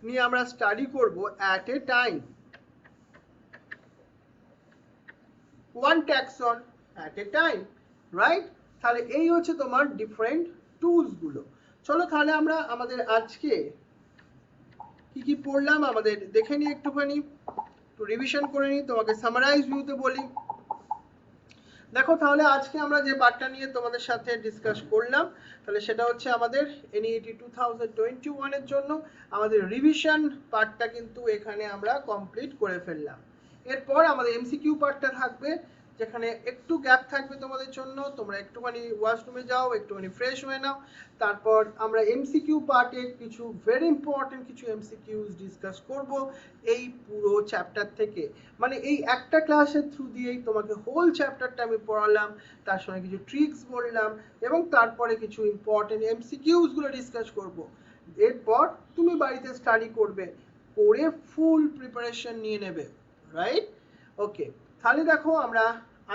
নিয়ে আমরা স্টাডি করব at a time, one ট্যাক্সন at a time, right? তাহলে এই হচ্ছে তোমার ডিফারেন্ট টুলস গুলো। চলো তাহলে আমরা আমাদের আজকে কি কি পড়লাম আমাদের দেখে নিই, একটুখানি একটু রিভিশন করে নিই, তোমাকে সামারাইজ ভিউতে বলি। দেখো তাহলে আজকে আমরা যে পার্টটা নিয়ে তোমাদের সাথে ডিসকাস করলাম, তাহলে সেটা হচ্ছে আমাদের এনইইটি 2021 এর জন্য আমাদের রিভিশন পার্টটা কিন্তু এখানে আমরা কমপ্লিট করে ফেললাম। এরপর আমাদের এমসিকিউ পার্টটা থাকবে, যেখানে একটু গ্যাপ থাকবে তোমাদের জন্য, তোমরা একটুখানি ওয়াশরুমে যাও, একটুখানি ফ্রেশ হয়ে নাও। তারপর আমরা এমসিকিউ পার্টে কিছু ভেরি ইম্পর্টেন্ট কিছু এমসিকিউজ ডিসকাস করব এই পুরো চ্যাপ্টার থেকে। মানে এই একটা ক্লাসের থ্রু দিয়েই তোমাকে হোল চ্যাপ্টারটা আমি পড়ালাম, তার সঙ্গে কিছু ট্রিক্স বললাম এবং তারপরে কিছু ইম্পর্টেন্ট এমসিকিউজ গুলো ডিসকাস করব। এরপর তুমি বাড়িতে স্টাডি করবে, করে ফুল প্রিপারেশন নিয়ে নেবে, রাইট? ওকে, তাহলে দেখো আমরা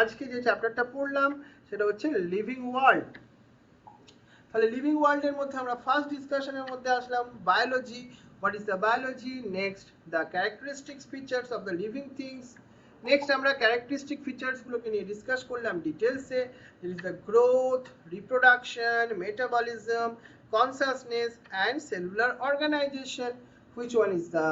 আজকে যে চ্যাপ্টারটা পড়লাম সেটা হচ্ছে লিভিং ওয়ার্ল্ড। তাহলে লিভিং ওয়ার্ল্ডের মধ্যে আমরা ফার্স্ট ডিসকাশনের মধ্যে আসলাম biology, what is the biology, next the characteristics features of the living things, next আমরা ক্যারেক্টারিস্টিক ফিচার্স গুলোকে নিয়ে ডিসকাস করলাম ডিটেলসে, that is the growth, reproduction, metabolism, consciousness and cellular organisation, which one is the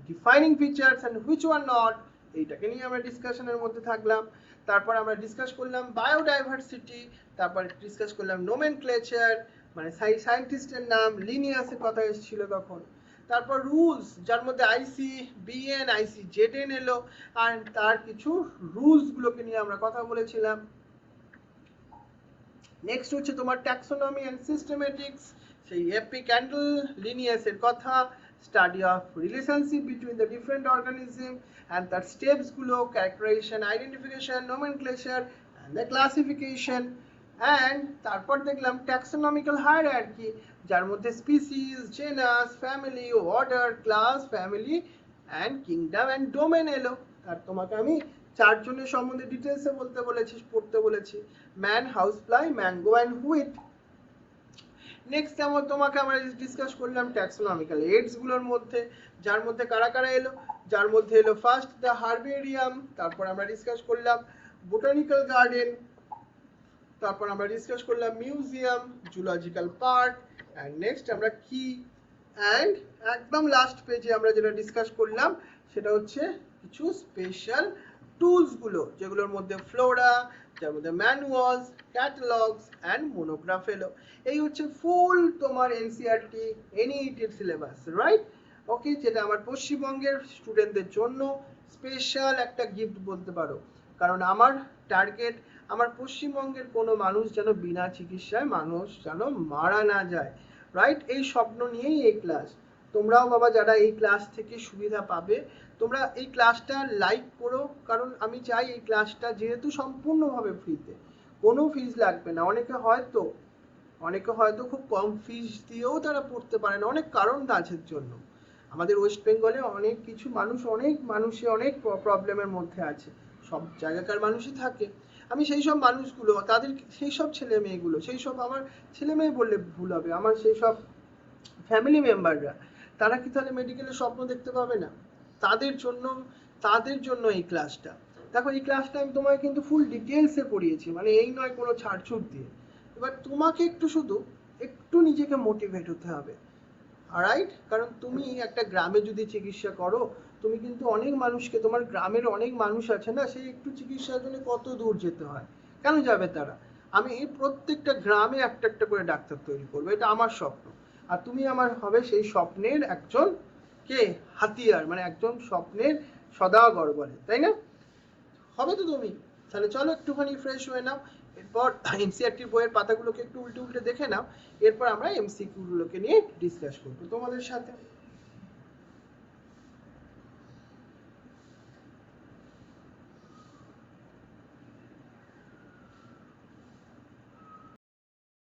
defining features and which one not, এইটাকে নিয়ে আমরা ডিসকাশনের মধ্যে থাকলাম। তারপর আমরা ডিসকাস করলাম বায়োডাইভার্সিটি, তারপর ডিসকাস করলাম নোমেনক্লেচার, মানে সায়েন্টিস্টের নাম, লিনিয়াসের কথা এসেছিল তখন। তারপর রুলস, যার মধ্যে আইসি বিএন আইসি জেডএন এলো, আর তার কিছু রুলস গুলোকে নিয়ে আমরা কথা বলেছিলাম। নেক্সট হচ্ছে তোমার ট্যাক্সোনমি এন্ড সিস্টেমেটিক্স, সেই এপি ক্যান্ডেল লিনিয়াসের কথা, study of relationship between the different organism and তার স্টেপস গুলো, characterisation, identification, nomenclature and the classification, and তারপর দেখলাম ট্যাক্সোনমিক্যাল হায়ারার্কি, যার মধ্যে species, genus, family, order, class, family and kingdom and domain এলো। আর তোমাকে আমি চারজনের সম্বন্ধে ডিটেলসে পড়তে বলেছি, man, house fly, mango and wheat. Next তোমাকে আমরা ডিসকাস করলাম ট্যাক্সোনমিক্যাল এডস গুলোর মধ্যে, যার মধ্যে কারা কারা এলো, যার মধ্যে এলো ফার্স্ট দ্য হারবেরিয়াম, তারপর আমরা ডিসকাস করলাম বোটানিক্যাল গার্ডেন, তারপর আমরা ডিসকাস করলাম museum, zoological park, and next আমরা কি, অ্যান্ড একদম লাস্ট পেজে আমরা যেটা ডিসকাস করলাম সেটা হচ্ছে কিছু স্পেশাল টুলস গুলো, যেগুলোর মধ্যে ফ্লোরা, যার মধ্যে ম্যানুয়ালস, ক্যাটালগস অ্যান্ড মোনোগ্রাফ এলো। এই হচ্ছে ফুল তোমার এনসিইআরটি এনইইটির সিলেবাস, রাইট? ওকে, যেটা আমার পশ্চিমবঙ্গের স্টুডেন্টদের জন্য স্পেশাল একটা গিফট বলতে পারো, কারণ আমার টার্গেট আমার পশ্চিমবঙ্গের কোনো মানুষ যেন বিনা চিকিৎসায় মানুষ যেন মারা না যায়, রাইট? এই স্বপ্ন নিয়েই এই ক্লাস। তোমরাও বাবা যারা এই ক্লাস থেকে সুবিধা পাবে, তোমরা এই ক্লাসটা লাইক করো, কারণ আমি চাই এই ক্লাসটা যেহেতু সম্পূর্ণভাবে ফ্রিতে, কোনো ফিজ লাগবে না। অনেকে হয়তো খুব কম ফিজ দিয়েও তারা পড়তে পারে না, অনেক কারণ আছে জন্য। আমাদের ওয়েস্ট বেঙ্গলে অনেক কিছু মানুষ, অনেক প্রবলেমের মধ্যে আছে, সব জায়গাকার মানুষই থাকে। আমি সেই সব মানুষগুলো, তাদের সেই সব ছেলে মেয়েগুলো, সেই সব আমার ছেলে মেয়ে বললে ভুল হবে, আমার সেই সব ফ্যামিলি মেম্বাররা, তারা কি তাহলে মেডিকেলের স্বপ্ন দেখতে পাবে না? তাদের জন্য এই ক্লাসটা। দেখো এই ক্লাসটা আমি তোমাকে কিন্তু ফুল ডিটেলসে পড়িয়েছি, মানে এই নয় কোনো ছাড়ছুট দিয়ে। এবার তোমাকে একটু নিজেকে মোটিভেট হতে হবে, রাইট? কারণ তুমি একটা গ্রামে যদি চিকিৎসা করো, তুমি কিন্তু অনেক মানুষকে, তোমার গ্রামের অনেক মানুষ আছে না, সেই একটু চিকিৎসার জন্য কত দূর যেতে হয়, কেন যাবে তারা? আমি প্রত্যেকটা গ্রামে একটা একটা করে ডাক্তার তৈরি করবো, এটা আমার স্বপ্ন। আর তুমি আমার হবে সেই স্বপ্নের একজন হাতিয়ার, মানে একজন স্বপ্নের সদাগর বলে, তাই না? হবে তো তুমি? তাহলে চলো একটুখানি ফ্রেশ হয়ে নাও, এরপর এনসিইআরটির বইয়ের পাতাগুলোকে একটু উল্টে দেখে নাও, এরপর আমরা এমসিকিউ গুলোকে নিয়ে ডিসকাস করবো তোমাদের সাথে।